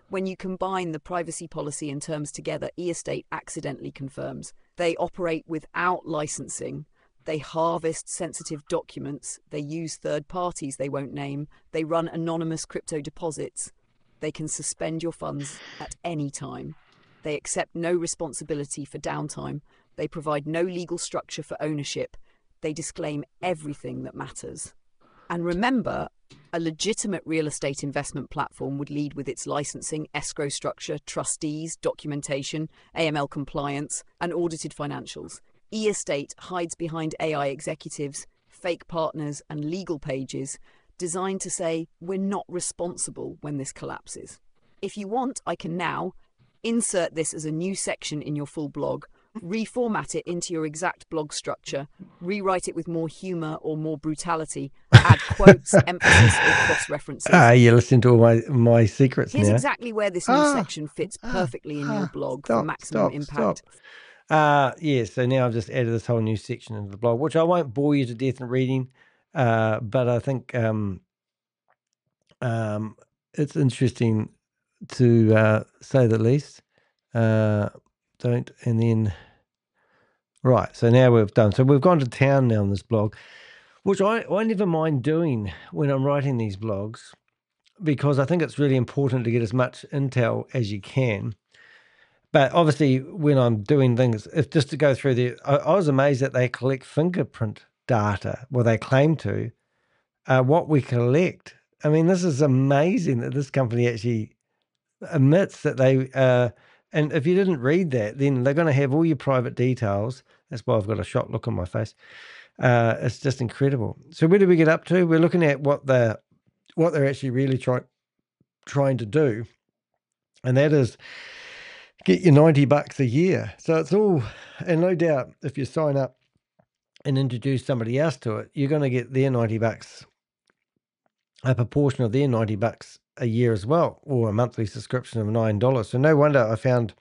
When you combine the privacy policy and terms together, eEstate accidentally confirms they operate without licensing, they harvest sensitive documents, they use third parties they won't name, they run anonymous crypto deposits, they can suspend your funds at any time, they accept no responsibility for downtime, they provide no legal structure for ownership, they disclaim everything that matters. And remember, a legitimate real estate investment platform would lead with its licensing, escrow structure, trustees, documentation, AML compliance, and audited financials. eEstate hides behind AI executives, fake partners, and legal pages designed to say, we're not responsible when this collapses. If you want, I can now insert this as a new section in your full blog, reformat it into your exact blog structure, rewrite it with more humour or more brutality, add quotes, emphasis, or cross-references. You're listening to all my secrets Here's now. exactly where this new section fits perfectly in your blog for maximum impact. So now I've just added this whole new section into the blog, which I won't bore you to death in reading, but I think it's interesting to say the least. Right, so now we've done. So we've gone to town now on this blog, which I never mind doing when I'm writing these blogs, because I think it's really important to get as much intel as you can. But obviously, when I'm doing things, if just to go through I was amazed that they collect fingerprint data. Well, they claim to. What we collect. I mean, this is amazing that this company actually admits that they. And if you didn't read that, then they're going to have all your private details. That's why I've got a shocked look on my face. It's just incredible. So where do we get up to? We're looking at what they're actually really trying to do, and that is get you $90 a year. So it's all, and no doubt, if you sign up and introduce somebody else to it, you're going to get their $90, a proportion of their $90 a year as well, or a monthly subscription of $9. So no wonder I found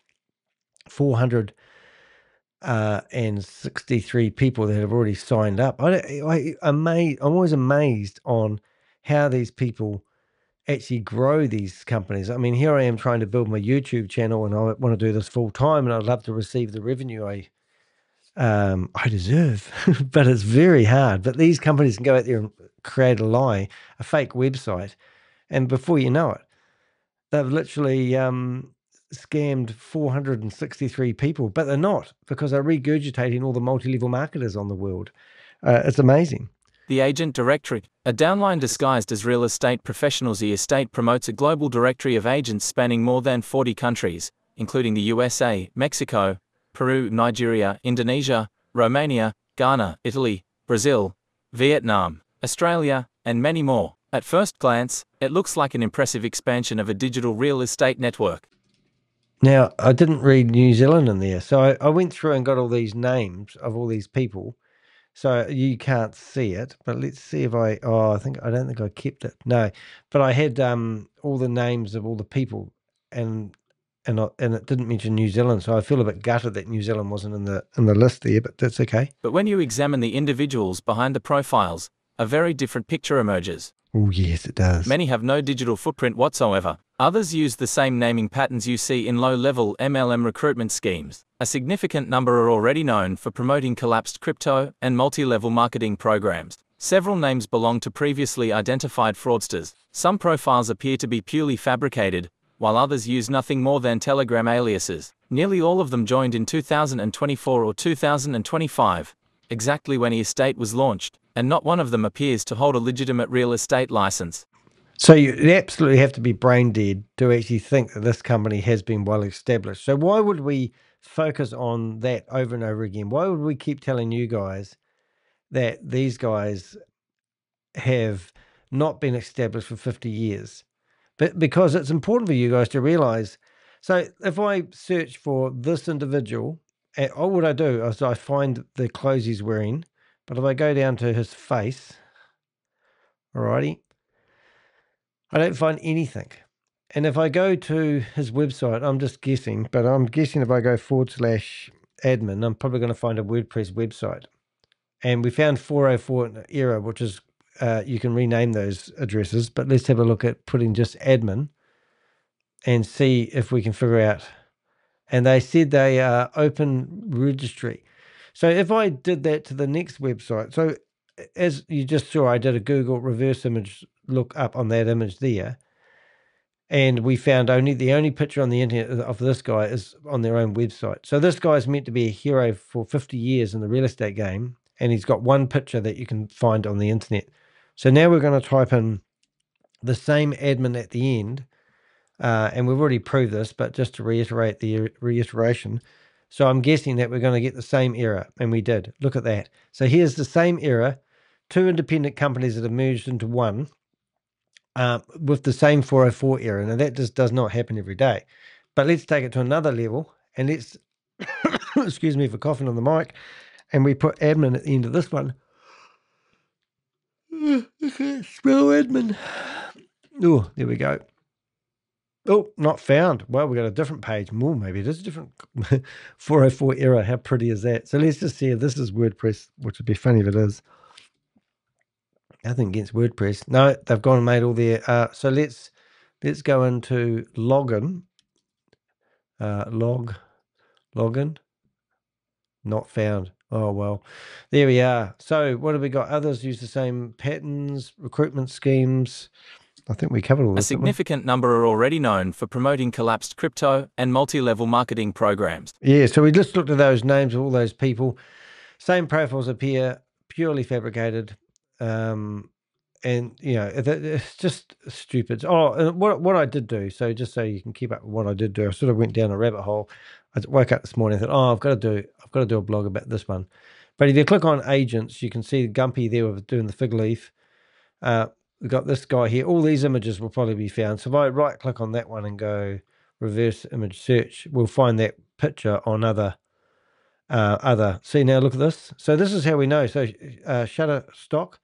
463 people that have already signed up. I'm always amazed on how these people actually grow these companies. I mean, here I am trying to build my YouTube channel, and I want to do this full time, and I'd love to receive the revenue I deserve, but it's very hard. But these companies can go out there and create a lie, a fake website, and before you know it, they've literally scammed 463 people, but they're not, because they're regurgitating all the multi-level marketers on the world. It's amazing. The Agent Directory, a downline disguised as real estate professionals. eEstate promotes a global directory of agents spanning more than 40 countries, including the USA, Mexico, Peru, Nigeria, Indonesia, Romania, Ghana, Italy, Brazil, Vietnam, Australia, and many more. At first glance, it looks like an impressive expansion of a digital real estate network. Now, I didn't read New Zealand in there, so I went through and got all these names of all these people. So you can't see it, but let's see if I don't think I kept it. No, but I had all the names of all the people, and it didn't mention New Zealand, so I feel a bit gutted that New Zealand wasn't in the list there, but that's okay. But when you examine the individuals behind the profiles, a very different picture emerges. Oh yes, it does. Many have no digital footprint whatsoever. Others use the same naming patterns you see in low-level MLM recruitment schemes. A significant number are already known for promoting collapsed crypto and multi-level marketing programs. Several names belong to previously identified fraudsters. Some profiles appear to be purely fabricated, while others use nothing more than Telegram aliases. Nearly all of them joined in 2024 or 2025, exactly when eEstate was launched, and not one of them appears to hold a legitimate real estate license. So you absolutely have to be brain dead to actually think that this company has been well established. So why would we focus on that over and over again? Why would we keep telling you guys that these guys have not been established for 50 years? But because it's important for you guys to realize. So if I search for this individual, what I do is I find the clothes he's wearing, but if I go down to his face, alrighty, I don't find anything. And if I go to his website, I'm just guessing, but I'm guessing if I go /admin, I'm probably going to find a WordPress website. And we found 404 era, which is, you can rename those addresses, but let's have a look at putting just admin and see if we can figure out. And they said they are open registry. So if I did that to the next website, so as you just saw, I did a Google reverse image look up on that image there, and we found the only picture on the internet of this guy is on their own website. So this guy's meant to be a hero for 50 years in the real estate game, and he's got one picture that you can find on the internet. So now we're going to type in the same admin at the end, and we've already proved this, but just to reiterate the reiteration. So I'm guessing that we're going to get the same error, and we did. Look at that. So here's the same error, two independent companies that have merged into one, with the same 404 error. Now that just does not happen every day. But let's take it to another level, and let's, excuse me for coughing on the mic, and we put admin at the end of this one. I can't spell admin. Oh, there we go. Oh, not found. Well, we got a different page. More, maybe it is a different 404 error. How pretty is that? So let's just see if this is WordPress, which would be funny if it is. Nothing against WordPress. No, they've gone and made all their. So let's go into login. Login. Not found. Oh well, there we are. So what have we got? Others use the same patterns, recruitment schemes. I think we covered all this. A significant number are already known for promoting collapsed crypto and multi-level marketing programs. Yeah, so we just looked at those names of all those people. Same profiles appear, purely fabricated. And, you know, it's just stupid. Oh, and what I did do, so just so you can keep up with what I did do, I sort of went down a rabbit hole. I woke up this morning and thought, I've got to do a blog about this one. But if you click on agents, you can see Gumpy there with doing the fig leaf. We've got this guy here. All these images will probably be found. So if I right click on that one and go reverse image search, we'll find that picture on other. See, now look at this. So this is how we know. So Shutterstock,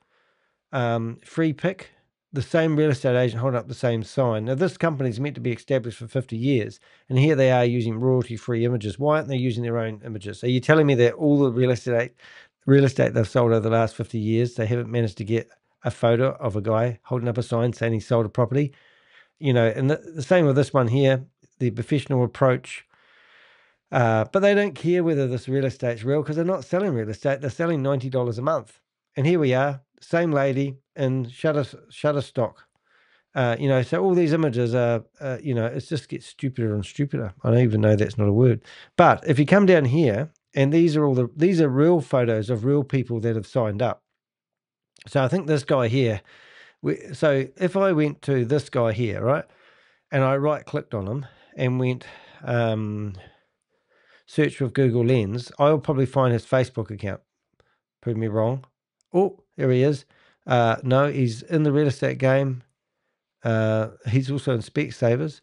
free pick, the same real estate agent holding up the same sign. Now this company is meant to be established for 50 years, and here they are using royalty-free images. Why aren't they using their own images? So you're telling me that all the real estate they've sold over the last 50 years, they haven't managed to get a photo of a guy holding up a sign saying he sold a property? You know, and the same with this one here, the professional approach. But they don't care whether this real estate's real because they're not selling real estate. They're selling $90 a month. And here we are, same lady in Shutterstock. So all these images are, it just gets stupider and stupider. I don't even know that's not a word. But if you come down here, and these are real photos of real people that have signed up. So I think this guy here, so if I went to this guy here, right, and I right-clicked on him and went search with Google Lens, I'll probably find his Facebook account. Prove me wrong. Oh, there he is. No, he's in the real estate game. He's also in Specsavers.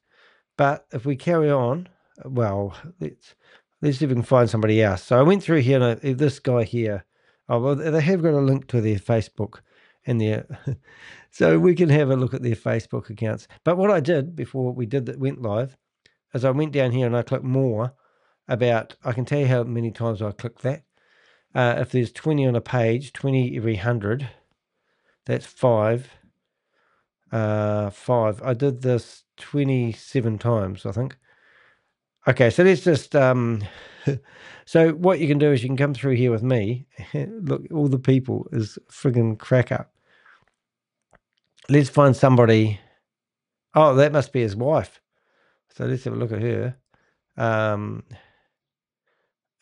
But if we carry on, well, let's see if we can find somebody else. So I went through here, and this guy here, oh, well, they have got a link to their Facebook and their, so we can have a look at their Facebook accounts. But what I did before we went live is I went down here and I clicked more about, I can tell you how many times I clicked that. If there's 20 on a page, 20 every 100, that's 5. 5. I did this 27 times, I think. Okay, so let's just so what you can do is you can come through here with me. Look, all the people is friggin' crack up. Let's find somebody. Oh, that must be his wife. So let's have a look at her.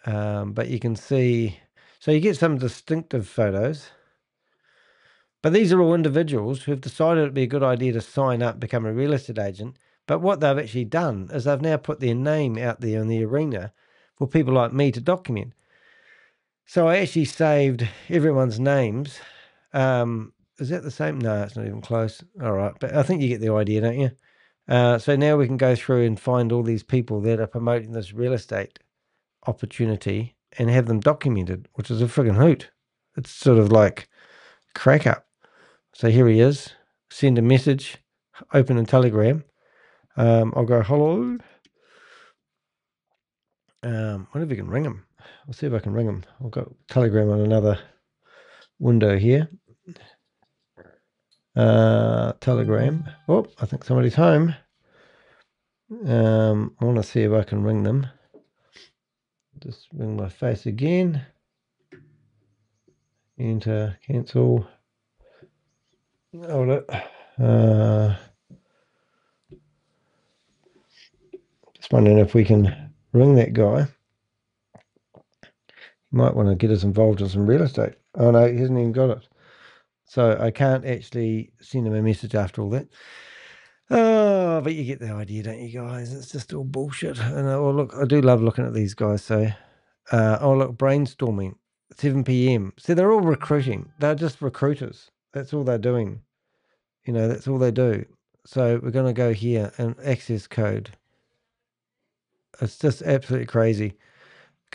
But you can see, so you get some distinctive photos. But these are all individuals who have decided it'd be a good idea to sign up, become a real estate agent. But what they've actually done is they've now put their name out there in the arena for people like me to document. So I actually saved everyone's names. Is that the same? No, it's not even close. All right, but I think you get the idea, don't you? So now we can go through and find all these people that are promoting this real estate opportunity and have them documented, which is a friggin' hoot. It's sort of like crack up. So here he is. Send a message. Open a Telegram. I'll go hello. I wonder if we can ring him. I'll see if I can ring him. I've got Telegram on another window here. Telegram. Oh, I think somebody's home. I want to see if I can ring them. Just ring my face again. Enter, cancel. Hold it. Just wondering if we can ring that guy. He might want to get us involved in some real estate. Oh no, he hasn't even got it. So I can't actually send him a message after all that. Oh, but you get the idea, don't you guys? It's just all bullshit. And look, I do love looking at these guys. So, look, brainstorming, 7 p.m. So they're all recruiting. They're just recruiters. That's all they're doing. That's all they do. So we're going to go here and access code. It's just absolutely crazy.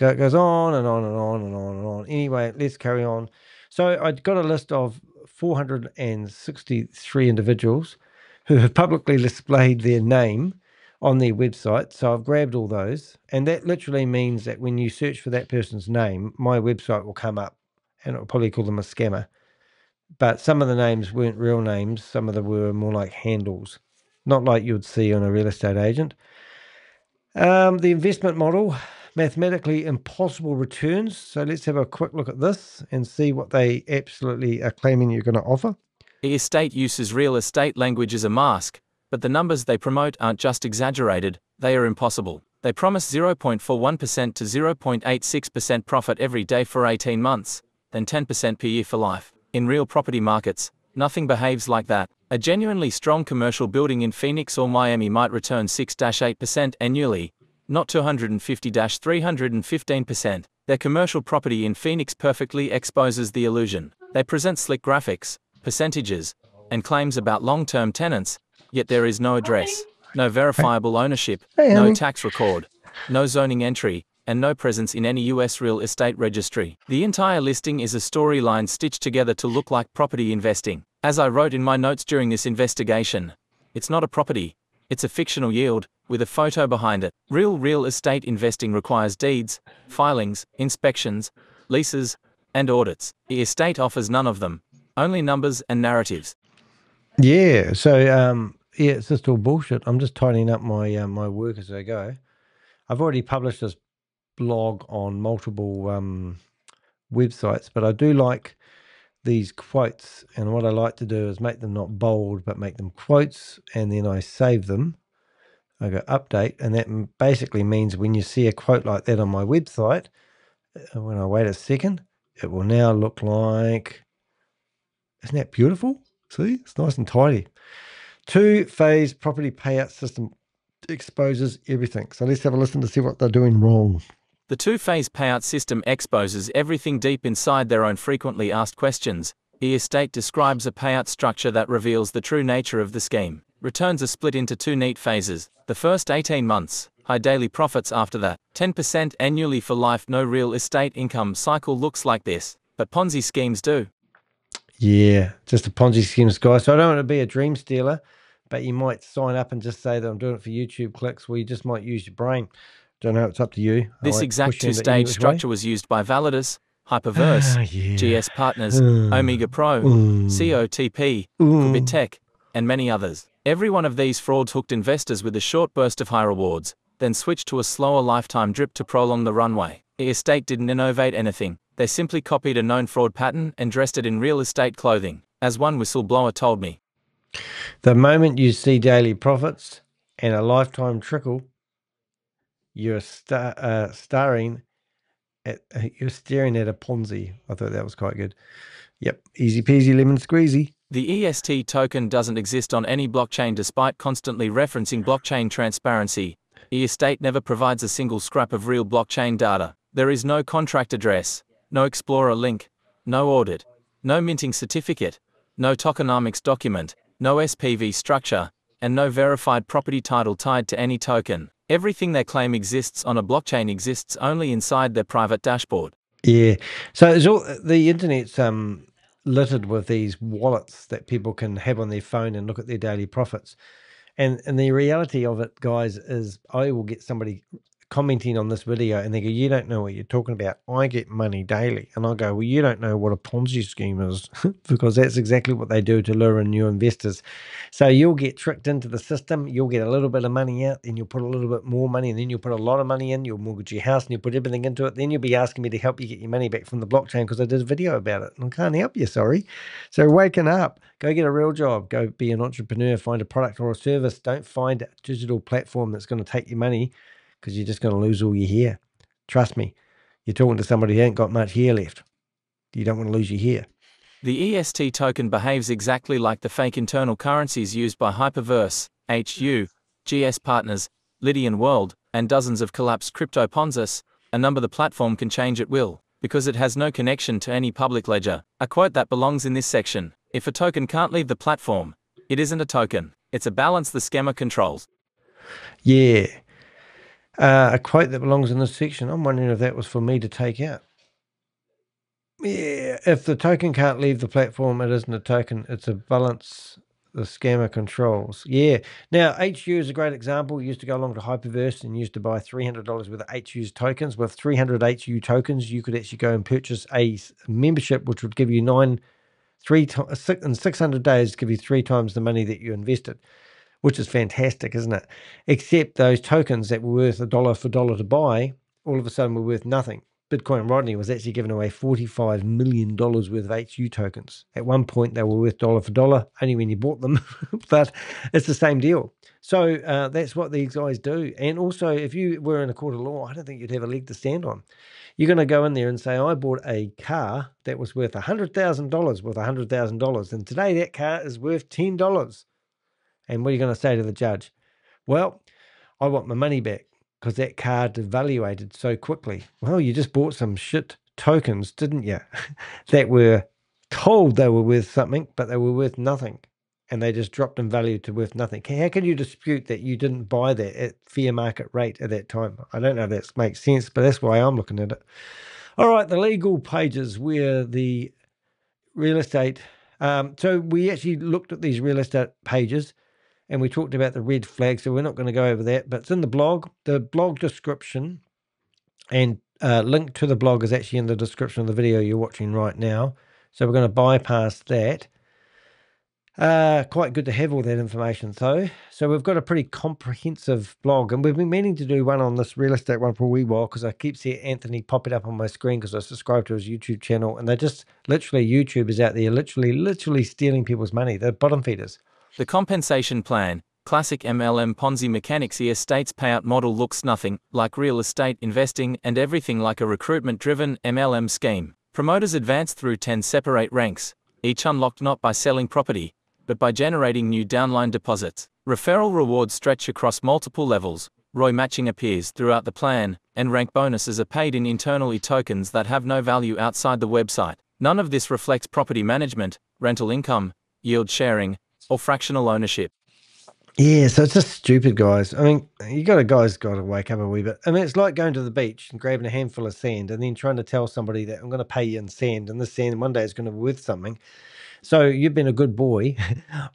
It goes on and on and on and on and on. Anyway, let's carry on. So I got a list of 463 individuals who have publicly displayed their name on their website. So I've grabbed all those. And that literally means that when you search for that person's name, my website will come up and it'll probably call them a scammer. But some of the names weren't real names. Some of them were more like handles, not like you'd see on a real estate agent. The investment model, mathematically impossible returns. So let's have a quick look at this and see what they absolutely are claiming you're going to offer. E-estate uses real estate language as a mask, but the numbers they promote aren't just exaggerated, they are impossible. They promise 0.41% to 0.86% profit every day for 18 months, then 10% per year for life. In real property markets, nothing behaves like that. A genuinely strong commercial building in Phoenix or Miami might return 6-8% annually, not 250-315%. Their commercial property in Phoenix perfectly exposes the illusion. They present slick graphics, percentages, and claims about long-term tenants, yet there is no address, no verifiable ownership, no tax record, no zoning entry, and no presence in any US real estate registry. The entire listing is a storyline stitched together to look like property investing. As I wrote in my notes during this investigation, it's not a property, it's a fictional yield, with a photo behind it. Real estate investing requires deeds, filings, inspections, leases, and audits. E-estate offers none of them, only numbers and narratives. Yeah, so it's just all bullshit. I'm just tidying up my my work as I go. I've already published this blog on multiple websites, but I do like these quotes, and what I like to do is make them not bold but make them quotes, and then I save them. I go update, and that basically means when you see a quote like that on my website, when I wait a second, it will now look like, isn't that beautiful? See, it's nice and tidy. Two-phase property payout system exposes everything. So let's have a listen to see what they're doing wrong. The two-phase payout system exposes everything deep inside their own frequently asked questions. eState describes a payout structure that reveals the true nature of the scheme. Returns are split into two neat phases. The first 18 months, high daily profits after that, 10% annually for life. No real estate income cycle looks like this, but Ponzi schemes do. Yeah, just a Ponzi schemes, guys. So I don't want to be a dream stealer, but you might sign up and just say that I'm doing it for YouTube clicks, well, you just might use your brain. Don't know, it's up to you. This exact two-stage structure was used by Validus, Hyperverse, GS Partners, Omega Pro, COTP, Kubit Tech, and many others. Every one of these frauds hooked investors with a short burst of high rewards, then switched to a slower lifetime drip to prolong the runway. eState didn't innovate anything. They simply copied a known fraud pattern and dressed it in real estate clothing, as one whistleblower told me. The moment you see daily profits and a lifetime trickle, you're staring at a Ponzi. I thought that was quite good. Yep, easy peasy lemon squeezy. The EST token doesn't exist on any blockchain despite constantly referencing blockchain transparency. eState never provides a single scrap of real blockchain data. There is no contract address, no Explorer link, no audit, no minting certificate, no tokenomics document, no SPV structure, and no verified property title tied to any token. Everything they claim exists on a blockchain exists only inside their private dashboard. Yeah, so it's all, the internet's littered with these wallets that people can have on their phone and look at their daily profits. And the reality of it, guys, is I will get somebody commenting on this video and they go, you don't know what you're talking about. I get money daily. And I go, well, you don't know what a Ponzi scheme is because that's exactly what they do to lure in new investors. So you'll get tricked into the system. You'll get a little bit of money out, then you'll put a little bit more money, and then you'll put a lot of money in. You'll mortgage your house and you'll put everything into it. Then you'll be asking me to help you get your money back from the blockchain because I did a video about it. And I can't help you, sorry. So waking up, go get a real job. Go be an entrepreneur. Find a product or a service. Don't find a digital platform that's going to take your money, because you're just going to lose all your hair. Trust me, you're talking to somebody who ain't got much hair left. You don't want to lose your hair. The EST token behaves exactly like the fake internal currencies used by Hyperverse, HU, GS Partners, Lydian World, and dozens of collapsed crypto Ponzis. A number the platform can change at will, because it has no connection to any public ledger. A quote that belongs in this section: if a token can't leave the platform, it isn't a token. It's a balance the scammer controls. Yeah. A quote that belongs in this section. I'm wondering if that was for me to take out. Yeah, if the token can't leave the platform, it isn't a token. It's a balance the scammer controls. Yeah. Now, HU is a great example. You used to go along to Hyperverse and used to buy $300 worth of HU's tokens. With 300 HU tokens, you could actually go and purchase a membership, which would give you 600 days, give you 3 times the money that you invested, which is fantastic, isn't it? Except those tokens that were worth $1 for $1 to buy, all of a sudden were worth nothing. Bitcoin Rodney was actually giving away $45 million worth of HU tokens. At one point, they were worth $1 for $1, only when you bought them, but it's the same deal. So that's what these guys do. And also, if you were in a court of law, I don't think you'd have a leg to stand on. You're going to go in there and say, I bought a car that was worth $100,000 with $100,000, and today that car is worth $10. And what are you going to say to the judge? Well, I want my money back because that car devaluated so quickly. Well, you just bought some shit tokens, didn't you? That were told they were worth something, but they were worth nothing. And they just dropped in value to worth nothing. How can you dispute that you didn't buy that at fair market rate at that time? I don't know if that makes sense, but that's why I'm looking at it. All right, the legal pages where the real estate... so we actually looked at these real estate pages, and we talked about the red flag, so we're not going to go over that. But it's in the blog description, and link to the blog is actually in the description of the video you're watching right now. So we're going to bypass that. Quite good to have all that information, though. So we've got a pretty comprehensive blog, and we've been meaning to do one on this real estate one for a wee while because I keep seeing Anthony pop it up on my screen because I subscribe to his YouTube channel, and they're just literally YouTube is out there literally stealing people's money. They're bottom feeders. The compensation plan, classic MLM Ponzi mechanics. Estate's payout model looks nothing like real estate investing and everything like a recruitment-driven MLM scheme. Promoters advance through 10 separate ranks, each unlocked not by selling property, but by generating new downline deposits. Referral rewards stretch across multiple levels, ROI matching appears throughout the plan, and rank bonuses are paid in internally tokens that have no value outside the website. None of this reflects property management, rental income, yield sharing, or fractional ownership. Yeah, so it's just stupid, guys. I mean, guys got to wake up a wee bit. I mean, it's like going to the beach and grabbing a handful of sand and then trying to tell somebody that I'm going to pay you in sand, and this sand one day is going to be worth something. So you've been a good boy.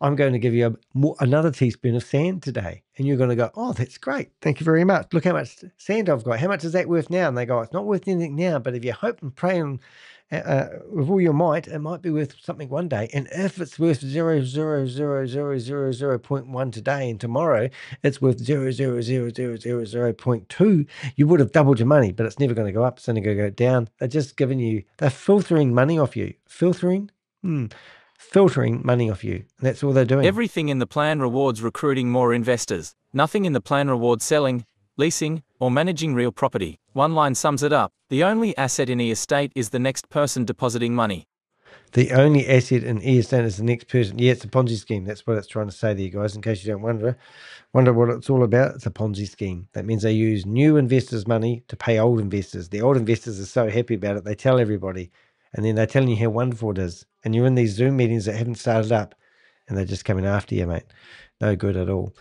I'm going to give you another teaspoon of sand today. And you're going to go, oh, that's great. Thank you very much. Look how much sand I've got. How much is that worth now? And they go, it's not worth anything now, but if you hope and pray and with all your might, it might be worth something one day. And if it's worth 0.1 today and tomorrow it's worth 0.2, you would have doubled your money, but it's never going to go up. It's only going to go down. They're just giving you, they're filtering money off you. Filtering money off you. And that's all they're doing. Everything in the plan rewards recruiting more investors. Nothing in the plan rewards selling, leasing, or managing real property. One line sums it up. The only asset in e-estate is the next person depositing money. The only asset in e-estate is the next person. Yeah, it's a Ponzi scheme. That's what it's trying to say there, guys, in case you don't wonder what it's all about. It's a Ponzi scheme. That means they use new investors' money to pay old investors. The old investors are so happy about it, they tell everybody. And then they're telling you how wonderful it is. And you're in these Zoom meetings that haven't started up, and they're just coming after you, mate. No good at all.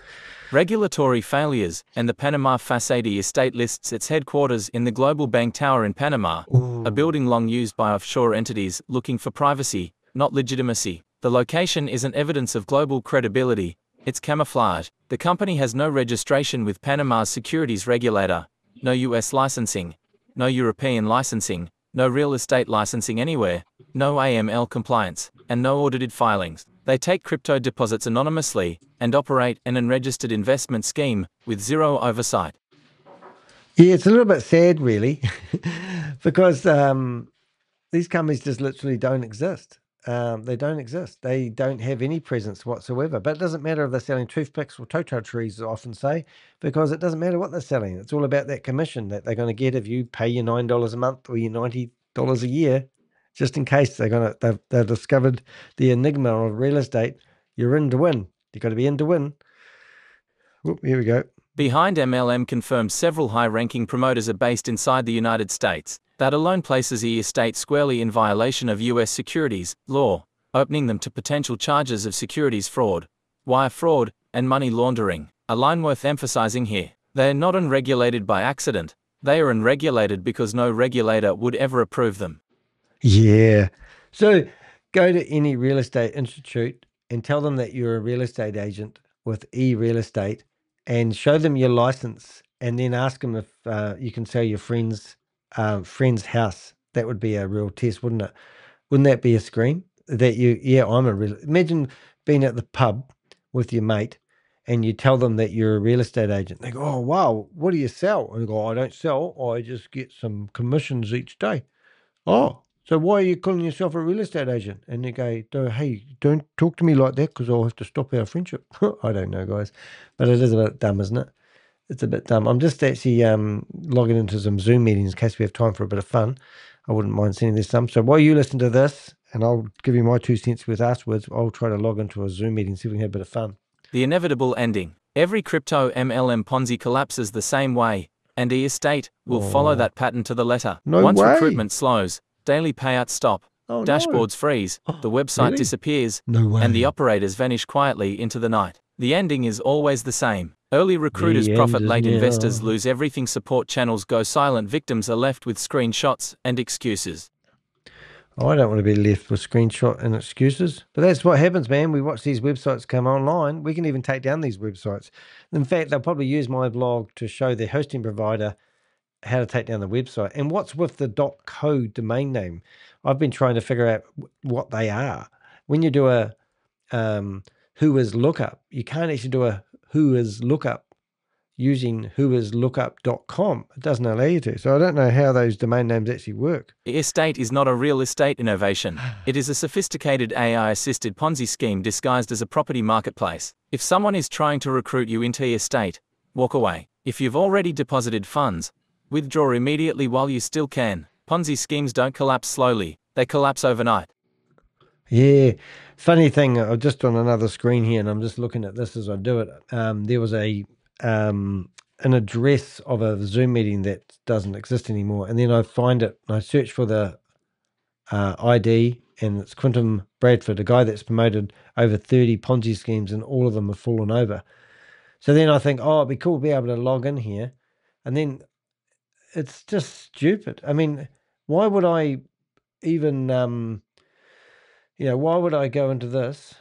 Regulatory failures, and the Panama Facade estate lists its headquarters in the Global Bank Tower in Panama, a building long used by offshore entities looking for privacy, not legitimacy. The location isn't evidence of global credibility, it's camouflage. The company has no registration with Panama's securities regulator, no US licensing, no European licensing, no real estate licensing anywhere, no AML compliance, and no audited filings. They take crypto deposits anonymously and operate an unregistered investment scheme with zero oversight. Yeah, it's a little bit sad, really, because these companies just literally don't exist. They don't exist. They don't have any presence whatsoever. But it doesn't matter if they're selling toothpicks or toto trees, I often say, because it doesn't matter what they're selling. It's all about that commission that they're going to get if you pay your $9 a month or your $90 a year, just in case they've discovered the enigma of real estate. You're in to win. You've got to be in to win. Oop, here we go. Behind MLM confirms several high-ranking promoters are based inside the United States. That alone places e-estate squarely in violation of US securities law, opening them to potential charges of securities fraud, wire fraud, and money laundering. A line worth emphasizing here. They are not unregulated by accident. They are unregulated because no regulator would ever approve them. Yeah. So go to any real estate institute and tell them that you're a real estate agent with e-real estate and show them your license, and then ask them if you can sell your friend's house. That would be a real test, wouldn't it? Wouldn't that be a scream? That imagine being at the pub with your mate and you tell them that you're a real estate agent. They go, oh, wow, what do you sell? And you go, I don't sell. I just get some commissions each day. Oh, so why are you calling yourself a real estate agent? And they go, hey, don't talk to me like that because I'll have to stop our friendship. I don't know, guys. But it is a bit dumb, isn't it? It's a bit dumb. I'm just actually logging into some Zoom meetings in case we have time for a bit of fun. I wouldn't mind sending this some. So while you listen to this, and I'll give you my 2 cents worth afterwards, I'll try to log into a Zoom meeting, see if we can have a bit of fun. The inevitable ending. Every crypto MLM Ponzi collapses the same way, and e-estate will follow that pattern to the letter. No Once way. recruitment slows, daily payouts stop, dashboards freeze, the website really? disappears, No way. and the operators vanish quietly into the night. The ending is always the same. Early recruiters The profit, end is late near. investors lose everything, support channels go silent, victims are left with screenshots and excuses. I don't want to be left with screenshot and excuses. But that's what happens, man. We watch these websites come online. We can even take down these websites. In fact, they'll probably use my blog to show their hosting provider how to take down the website. And what's with the .co domain name? I've been trying to figure out what they are. When you do a who is lookup. You can't actually do a who is lookup using whoislookup.com. It doesn't allow you to. So I don't know how those domain names actually work. Estate is not a real estate innovation. It is a sophisticated AI-assisted Ponzi scheme disguised as a property marketplace. If someone is trying to recruit you into estate, walk away. If you've already deposited funds, withdraw immediately while you still can. Ponzi schemes don't collapse slowly, they collapse overnight. Yeah. Funny thing, I'm just on another screen here and I'm just looking at this as I do it. There was an address of a Zoom meeting that doesn't exist anymore. And then I find it, and I search for the ID, and it's Quinton Bradford, a guy that's promoted over 30 Ponzi schemes, and all of them have fallen over. So then I think, oh, it'd be cool to be able to log in here. And then it's just stupid. I mean, why would I even, why would I go into this,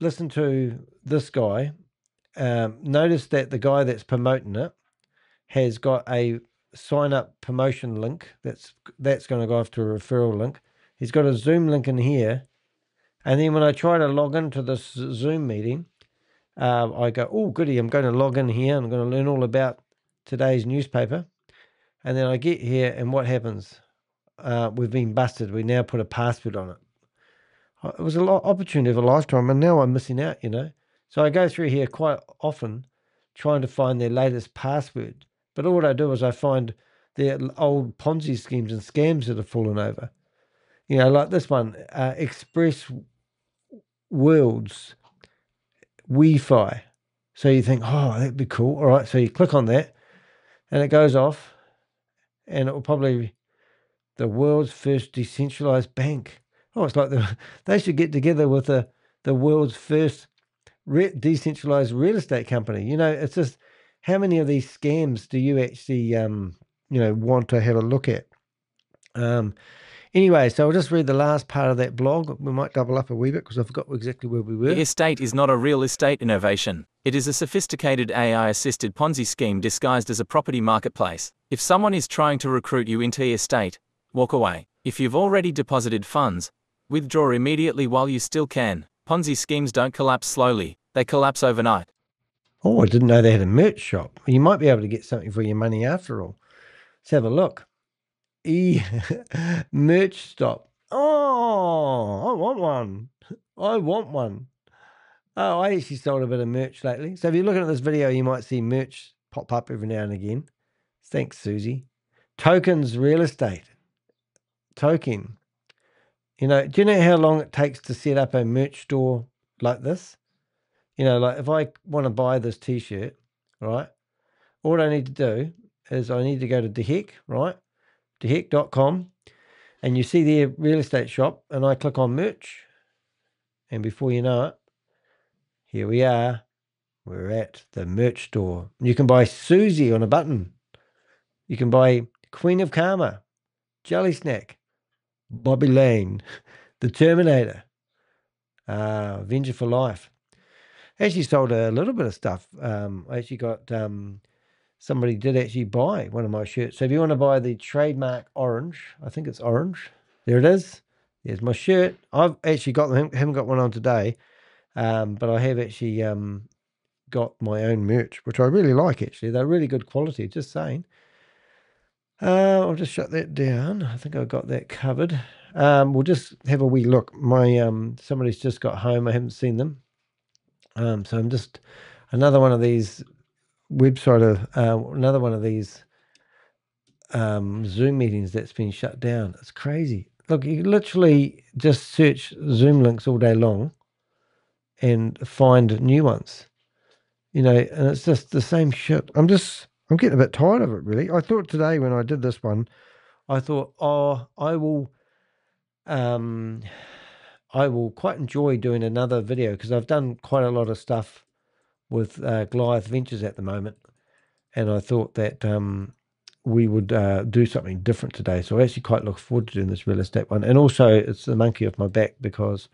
listen to this guy, notice that the guy that's promoting it has got a sign up promotion link that's going to go off to a referral link. He's got a Zoom link in here. And then when I try to log into this Zoom meeting, I go, oh, goody, I'm going to log in here. I'm going to learn all about today's newspaper. And then I get here, and what happens? We've been busted. We now put a password on it. It was an opportunity of a lifetime, and now I'm missing out, So I go through here quite often trying to find their latest password. But all I do is I find their old Ponzi schemes and scams that have fallen over. Like this one, Express Worlds Wi-Fi. So you think, oh, that'd be cool. All right, so you click on that, and it goes off, and it will probably be the world's first decentralized bank. Oh, it's like they should get together with the world's first decentralized real estate company. It's just, how many of these scams do you actually, want to have a look at? Anyway, so I'll just read the last part of that blog. We might double up a wee bit because I forgot exactly where we were. Estate is not a real estate innovation. It is a sophisticated AI-assisted Ponzi scheme disguised as a property marketplace. If someone is trying to recruit you into estate, walk away. If you've already deposited funds, withdraw immediately while you still can. Ponzi schemes don't collapse slowly, they collapse overnight. Oh, I didn't know they had a merch shop. You might be able to get something for your money after all. Let's have a look. Merch stop. Oh, I want one. Oh, I actually sold a bit of merch lately. So if you're looking at this video, you might see merch pop up every now and again. Thanks, Susie. Tokens Real Estate. Token. Do you know how long it takes to set up a merch store like this? Like if I want to buy this t-shirt, right? All I need to do is I need to go to Dehek, right? Dehek.com, and you see their real estate shop, and I click on merch, and before you know it, here we are. We're at the merch store. You can buy Susie on a button. You can buy Queen of Karma, Jelly Snack, Bobby Lane, the Terminator, Avenger for Life. I actually sold a little bit of stuff. I actually got somebody did actually buy one of my shirts. So if you want to buy the trademark orange, I think it's orange. There it is. There's my shirt. I've actually got them. Haven't got one on today, but I have actually got my own merch, which I really like. Actually, they're really good quality. Just saying. I'll just shut that down. I think I've got that covered. We'll just have a wee look. My somebody's just got home. I haven't seen them. So I'm just another one of these another one of these Zoom meetings that's been shut down. It's crazy. Look, you literally just search Zoom links all day long and find new ones. And it's just the same shit. I'm getting a bit tired of it, really. I thought today when I did this one, I thought, I will quite enjoy doing another video because I've done quite a lot of stuff with Goliath Ventures at the moment, and I thought that we would do something different today. So I actually quite look forward to doing this real estate one. And also, it's the monkey off my back because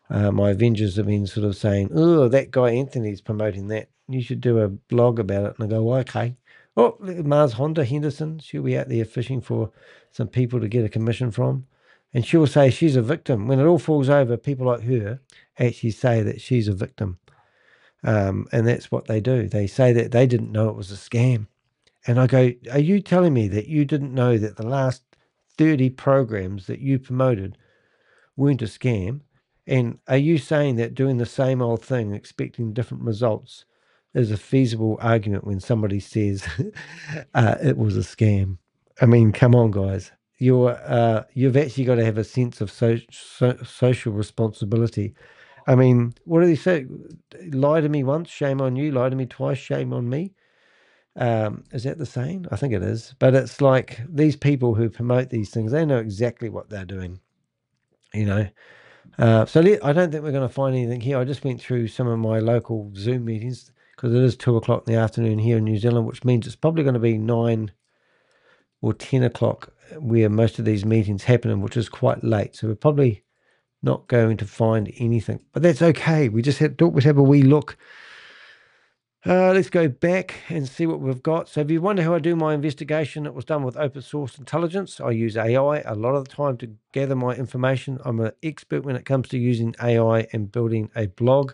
my Avengers have been sort of saying, oh, that guy Anthony's promoting that. You should do a blog about it. And I go, well, okay. Oh, Mars Honda Henderson. She'll be out there fishing for some people to get a commission from. And she'll say she's a victim. When it all falls over, people like her actually say that she's a victim. And that's what they do. They say that they didn't know it was a scam. And I go, are you telling me that you didn't know that the last 30 programs that you promoted weren't a scam? And are you saying that doing the same old thing, expecting different results, is a feasible argument when somebody says it was a scam? I mean, come on, guys. You've actually got to have a sense of social responsibility. I mean, what do they say? Lie to me once, shame on you. Lie to me twice, shame on me. Is that the saying? I think it is. But it's like these people who promote these things, they know exactly what they're doing, you know. I don't think we're going to find anything here. I just went through some of my local Zoom meetings because it is 2 o'clock in the afternoon here in New Zealand, which means it's probably going to be 9 or 10 o'clock where most of these meetings happen, which is quite late. So we're probably not going to find anything, but that's okay. We just thought we'd have a wee look. Let's go back and see what we've got. So if you wonder how I do my investigation, it was done with open source intelligence. I use AI a lot of the time to gather my information. I'm an expert when it comes to using AI and building a blog.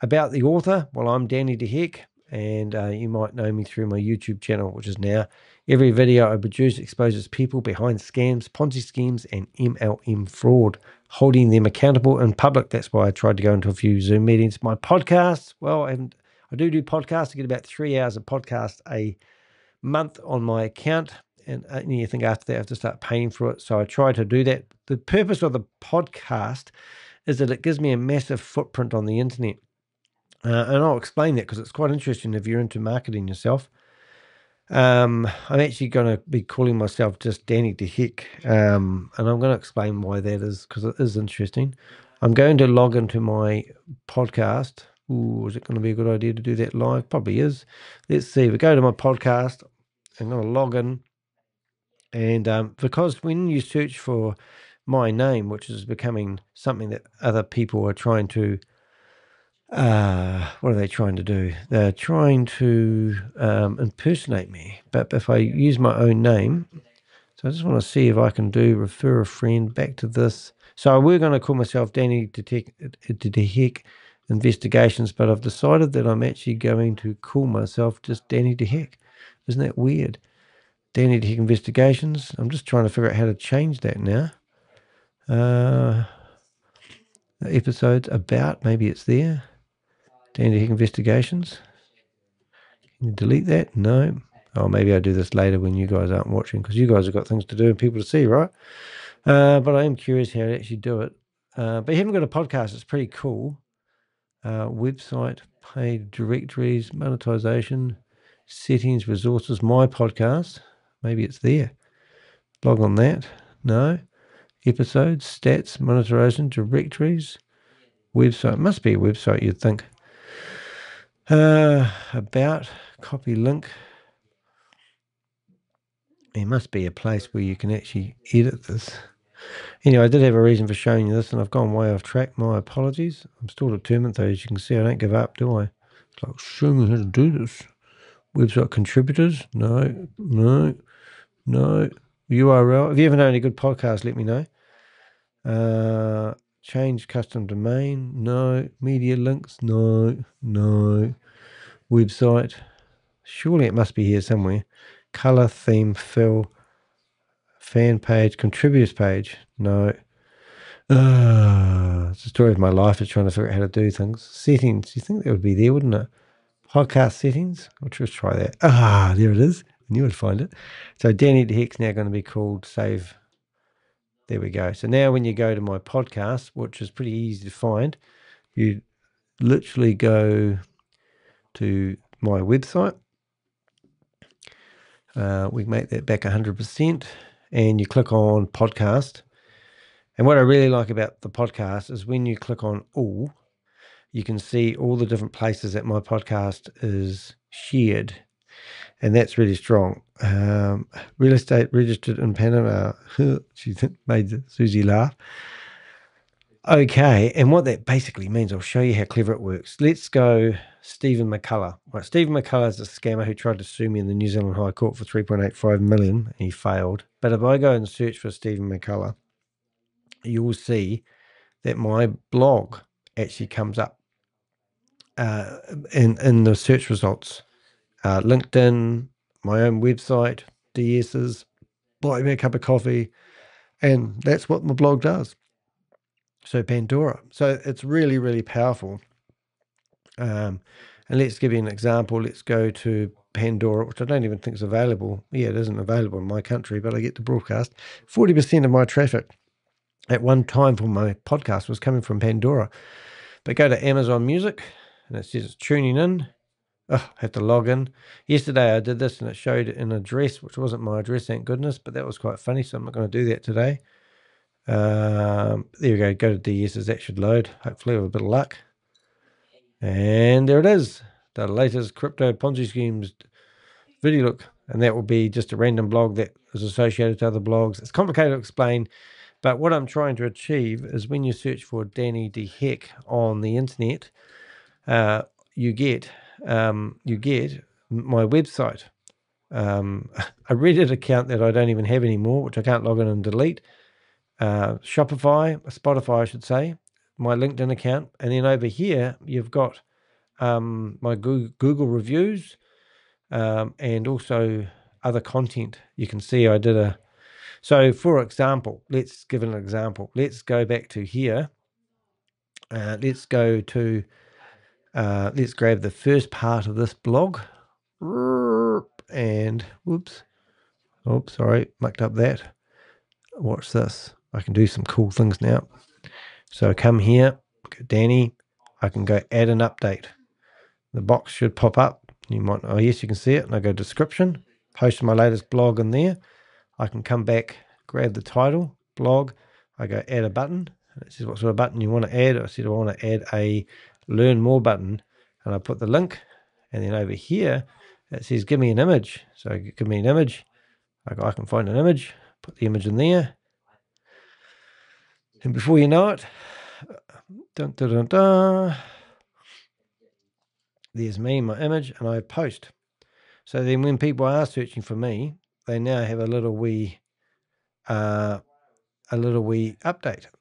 About the author, well, I'm Danny DeHeck, and you might know me through my YouTube channel, which is now. Every video I produce exposes people behind scams, Ponzi schemes, and MLM fraud, holding them accountable in public. That's why I tried to go into a few Zoom meetings. My podcasts, well, I do podcasts. I get about 3 hours of podcast a month on my account, and anything after that I have to start paying for it. So I try to do that. The purpose of the podcast is that it gives me a massive footprint on the internet. And I'll explain that because it's quite interesting if you're into marketing yourself. I'm actually going to be calling myself just Danny DeHeck, and I'm going to explain why that is because it is interesting. I'm going to log into my podcast. Ooh, is it going to be a good idea to do that live? Probably is. Let's see. We go to my podcast. I'm going to log in. And because when you search for my name, which is becoming something that other people are trying to, what are they trying to do? They're trying to impersonate me. But if I use my own name, so I just want to see if I can do refer a friend back to this. So we're going to call myself Danny DeHeck Investigations, but I've decided that I'm actually going to call myself just Danny DeHeck. Isn't that weird? Danny DeHeck Investigations. I'm just trying to figure out how to change that now. The episodes about, maybe it's there. Danny DeHeck Investigations. Can you delete that? No. Oh, maybe I'll do this later when you guys aren't watching because you guys have got things to do and people to see, right? But I am curious how to actually do it. But you haven't got a podcast. It's pretty cool. Website, paid directories, monetization, settings, resources, my podcast. Maybe it's there. Log on that. No. Episodes, stats, monetization, directories, website. Must be a website, you'd think. About, copy link. There must be a place where you can actually edit this. Anyway, I did have a reason for showing you this, and I've gone way off track. My apologies. I'm still determined, though. As you can see, I don't give up, do I? It's like, show me how to do this. Website contributors? No. URL. If you ever know any good podcasts, let me know. Change custom domain? No. Media links? No. Website? Surely it must be here somewhere. Color, theme, fill. Fan page, contributors page. No. It's the story of my life is trying to figure out how to do things. Settings. You think that would be there, wouldn't it? Podcast settings. I'll just try that. There it is. I knew I'd find it. So Danny DeHeck's now going to be called Save. There we go. So now when you go to my podcast, which is pretty easy to find, you literally go to my website. We make that back 100%. And you click on podcast. And what I really like about the podcast is when you click on all, you can see all the different places that my podcast is shared. And that's really strong. Real estate registered in Panama. She made Susie laugh. Okay, and what that basically means, I'll show you how clever it works. Let's go Stephen McCullough. Right, Stephen McCullough is a scammer who tried to sue me in the New Zealand High Court for $3.85 million. He failed. But if I go and search for Stephen McCullough, you'll see that my blog actually comes up in the search results. LinkedIn, my own website, DS's, buy me a cup of coffee, and that's what my blog does. So Pandora. So it's really, really powerful. And let's give you an example. Let's go to Pandora, which I don't even think is available. Yeah, it isn't available in my country, but I get to broadcast. 40% of my traffic at one time for my podcast was coming from Pandora. But go to Amazon Music, and it says it's tuning in. Oh, I have to log in. Yesterday I did this, and it showed an address, which wasn't my address, thank goodness, but that was quite funny, so I'm not going to do that today. There we go. Go to DS's. That should load, hopefully with a bit of luck. And there it is, the latest crypto Ponzi schemes video look. And that will be just a random blog that is associated to other blogs. It's complicated to explain, but what I'm trying to achieve is when you search for Danny De Heck on the internet, you get my website, a Reddit account that I don't even have anymore, which I can't log in and delete, Spotify, I should say, my LinkedIn account, and then over here you've got my Google reviews, and also other content. You can see I did a. So, for example, let's give an example. Let's go back to here. Let's go to. Let's grab the first part of this blog, and whoops, sorry, mucked up that. Watch this. I can do some cool things now. So come here, go Danny. I can go add an update. The box should pop up. You might, oh yes, you can see it. And I go description, post my latest blog in there. I can come back, grab the title, blog. I go add a button. It says what sort of button you want to add. I said I want to add a learn more button, and I put the link. And then over here, it says give me an image. So give me an image. I can find an image, put the image in there. And before you know it, dun, dun, dun, dun, there's me, my image, and I post. So then when people are searching for me, they now have a little wee update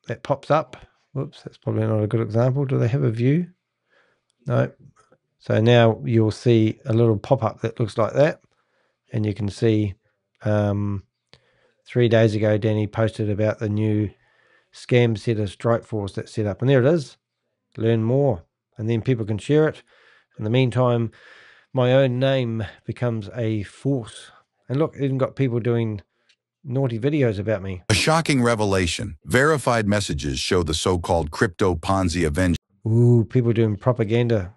that pops up. Whoops, that's probably not a good example. Do they have a view? No. So now you'll see a little pop-up that looks like that. And you can see 3 days ago, Danny posted about the new scam setter strike force that's set up. And there it is. Learn more. And then people can share it. In the meantime, my own name becomes a force. And look, even got people doing naughty videos about me. A shocking revelation. Verified messages show the so-called crypto Ponzi Avenger. Ooh, people doing propaganda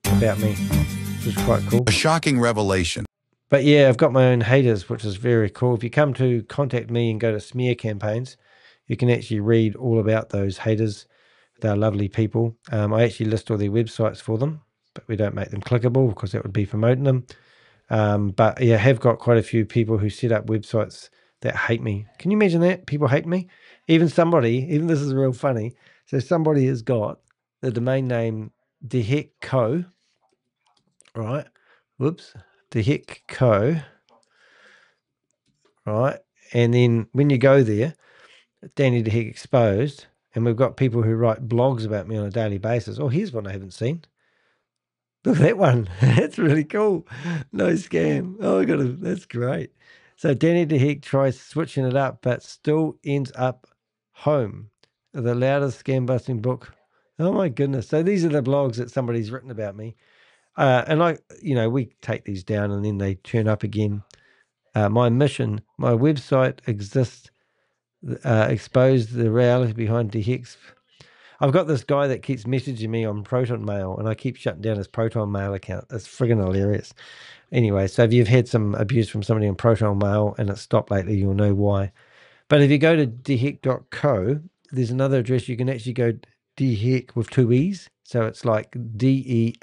about me, which is quite cool. A shocking revelation. But yeah, I've got my own haters, which is very cool. If you come to contact me and go to smear campaigns, you can actually read all about those haters. They're lovely people. I actually list all their websites for them, but we don't make them clickable because that would be promoting them. But yeah, I have got quite a few people who set up websites that hate me. Can you imagine that? People hate me. Even this is real funny. So somebody has got the domain name DeHeckCo, right? Whoops, DeHeckCo, right? And then when you go there, Danny DeHeck Exposed, and we've got people who write blogs about me on a daily basis. Oh, here's one I haven't seen. Look at that one. That's really cool. No scam. Oh, that's great. So Danny DeHeck tries switching it up, but still ends up home. The loudest scam busting book. Oh my goodness. So these are the blogs that somebody's written about me. And we take these down and then they turn up again. My mission, my website exists, expose the reality behind DeHeck's. I've got this guy that keeps messaging me on Proton Mail, and I keep shutting down his Proton Mail account. It's friggin' hilarious. Anyway, so if you've had some abuse from somebody on Proton Mail and it's stopped lately, you'll know why. But if you go to deheck.co, there's another address. You can actually go DeHeck with 2 E's. So it's like DEHEEKO,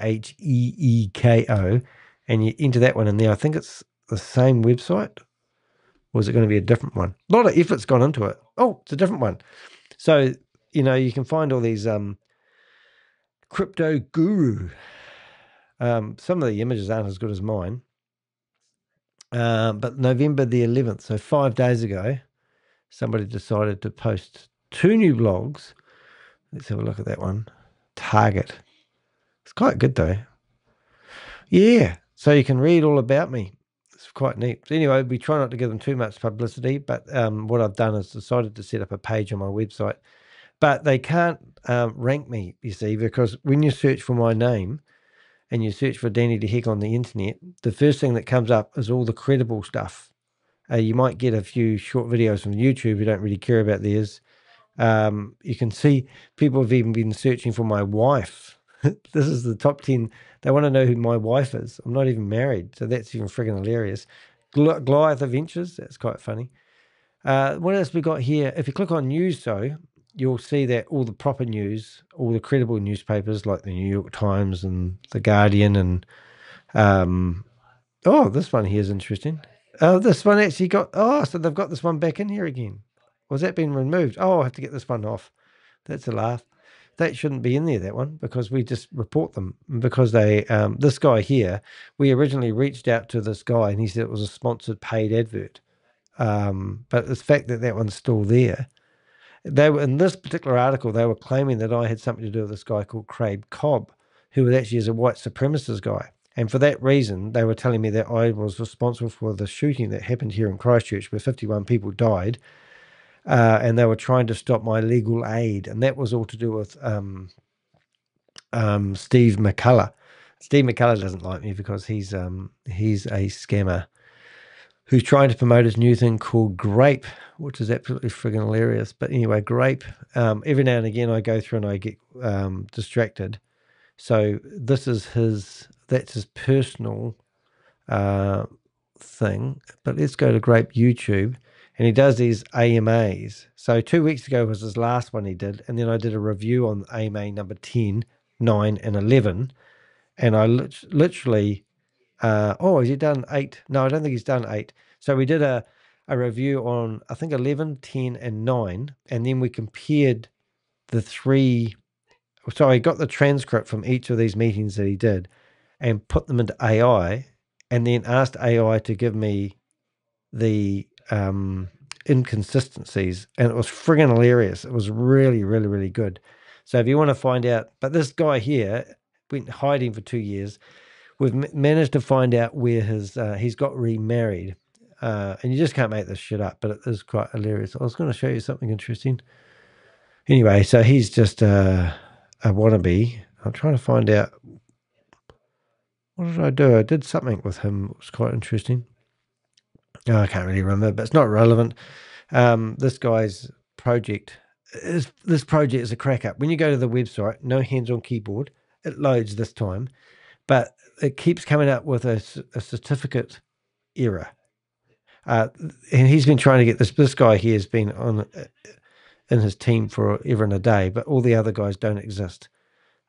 and you enter that one in there. I think it's the same website. Or is it going to be a different one? A lot of effort's gone into it. Oh, it's a different one. So, you can find all these crypto guru. Some of the images aren't as good as mine. But November the 11th, so 5 days ago, somebody decided to post 2 new blogs. Let's have a look at that one. Target. It's quite good though. Yeah, so you can read all about me. It's quite neat. So anyway, we try not to give them too much publicity, but what I've done is decided to set up a page on my website. But they can't rank me, you see, because when you search for my name and you search for Danny the Heck on the internet, the first thing that comes up is all the credible stuff. You might get a few short videos from YouTube who don't really care about theirs. You can see people have even been searching for my wife. This is the top 10. They want to know who my wife is. I'm not even married, so that's even friggin' hilarious. Goliath Adventures, that's quite funny. What else we got here? If you click on news, though, you'll see that all the proper news, all the credible newspapers like the New York Times and the Guardian and oh, this one here is interesting. Oh, this one actually got, oh, so they've got this one back in here again. Was that been removed? Oh, I have to get this one off. That's a laugh. That shouldn't be in there, that one, because we just report them. Because they, this guy here, we originally reached out to this guy and he said it was a sponsored paid advert. But the fact that that one's still there, they were, in this particular article, they were claiming that I had something to do with this guy called Craig Cobb, who was actually is a white supremacist guy. And for that reason, they were telling me that I was responsible for the shooting that happened here in Christchurch where 51 people died. And they were trying to stop my legal aid. And that was all to do with Steve McCullough. Steve McCullough doesn't like me because he's a scammer who's trying to promote his new thing called Grape, which is absolutely friggin' hilarious. But anyway, Grape, every now and again I go through and I get distracted. So this is that's his personal thing. But let's go to Grape YouTube. And he does these AMAs. So 2 weeks ago was his last one he did. And then I did a review on AMA number 10, 9, and 11. And I literally, oh, has he done 8? No, I don't think he's done 8. So we did a review on, I think, 11, 10, and 9. And then we compared the 3. So I got the transcript from each of these meetings that he did and put them into AI and then asked AI to give me the inconsistencies, and it was friggin' hilarious. It was really, really, really good. So if you want to find out, but this guy here went hiding for 2 years. We've managed to find out where his he's got remarried, and you just can't make this shit up. But it is quite hilarious. I was going to show you something interesting. Anyway, so he's just a wannabe. I'm trying to find out, what did I do? I did something with him. It was quite interesting. Oh, I can't really remember, but it's not relevant. This guy's project is a crack up. When you go to the website, no hands on keyboard, it loads this time, but it keeps coming up with a certificate error. And he's been trying to get this guy here has been on in his team for ever and a day, but all the other guys don't exist.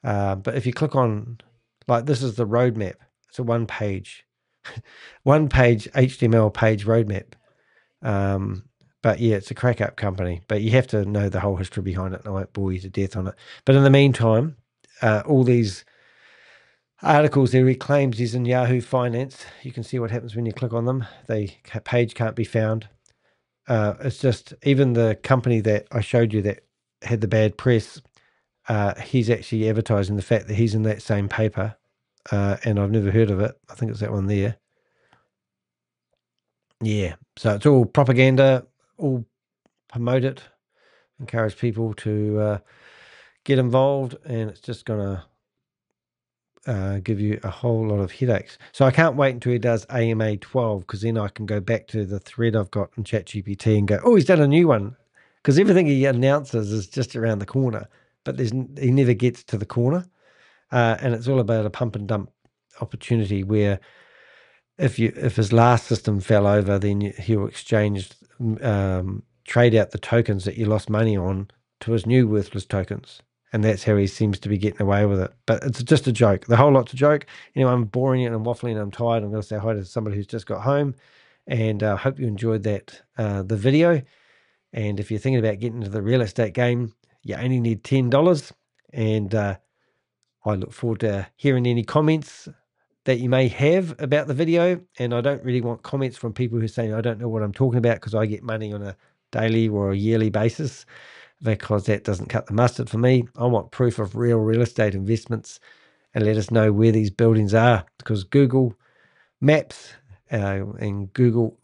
But if you click on, like, this is the roadmap. It's a one page HTML page roadmap. But yeah, it's a crack up company, but you have to know the whole history behind it. And I won't bore you to death on it. But in the meantime, all these articles that he claims he's in Yahoo Finance, you can see what happens when you click on them. The page can't be found. It's just, even the company that I showed you that had the bad press, he's actually advertising the fact that he's in that same paper. And I've never heard of it. I think it's that one there. Yeah, so it's all propaganda, all promote it, encourage people to get involved, and it's just going to give you a whole lot of headaches. So I can't wait until he does AMA 12, because then I can go back to the thread I've got in ChatGPT and go, oh, he's done a new one, because everything he announces is just around the corner, but he never gets to the corner. And it's all about a pump and dump opportunity where if his last system fell over, then he'll exchange, trade out the tokens that you lost money on to his new worthless tokens. And that's how he seems to be getting away with it. But it's just a joke. The whole lot's a joke. Anyway, I'm boring you and I'm waffling and I'm tired. I'm going to say hi to somebody who's just got home. And I hope you enjoyed that, the video. And if you're thinking about getting into the real estate game, you only need $10. And I look forward to hearing any comments that you may have about the video. And I don't really want comments from people who are saying I don't know what I'm talking about, because I get money on a daily or a yearly basis. because that doesn't cut the mustard for me. I want proof of real estate investments, and let us know where these buildings are, because Google Maps and Google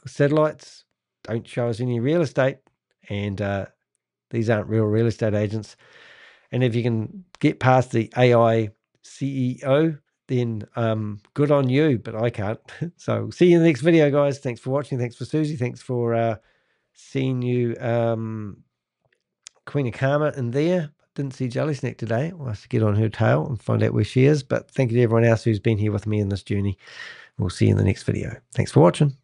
satellites don't show us any real estate, and these aren't real estate agents. And if you can get past the AI CEO, then good on you, but I can't. So see you in the next video, guys. Thanks for watching. Thanks for Susie. Thanks for seeing you, Queen of Karma in there. Didn't see Jelly Snack today. I'll have to get on her tail and find out where she is. But thank you to everyone else who's been here with me in this journey. We'll see you in the next video. Thanks for watching.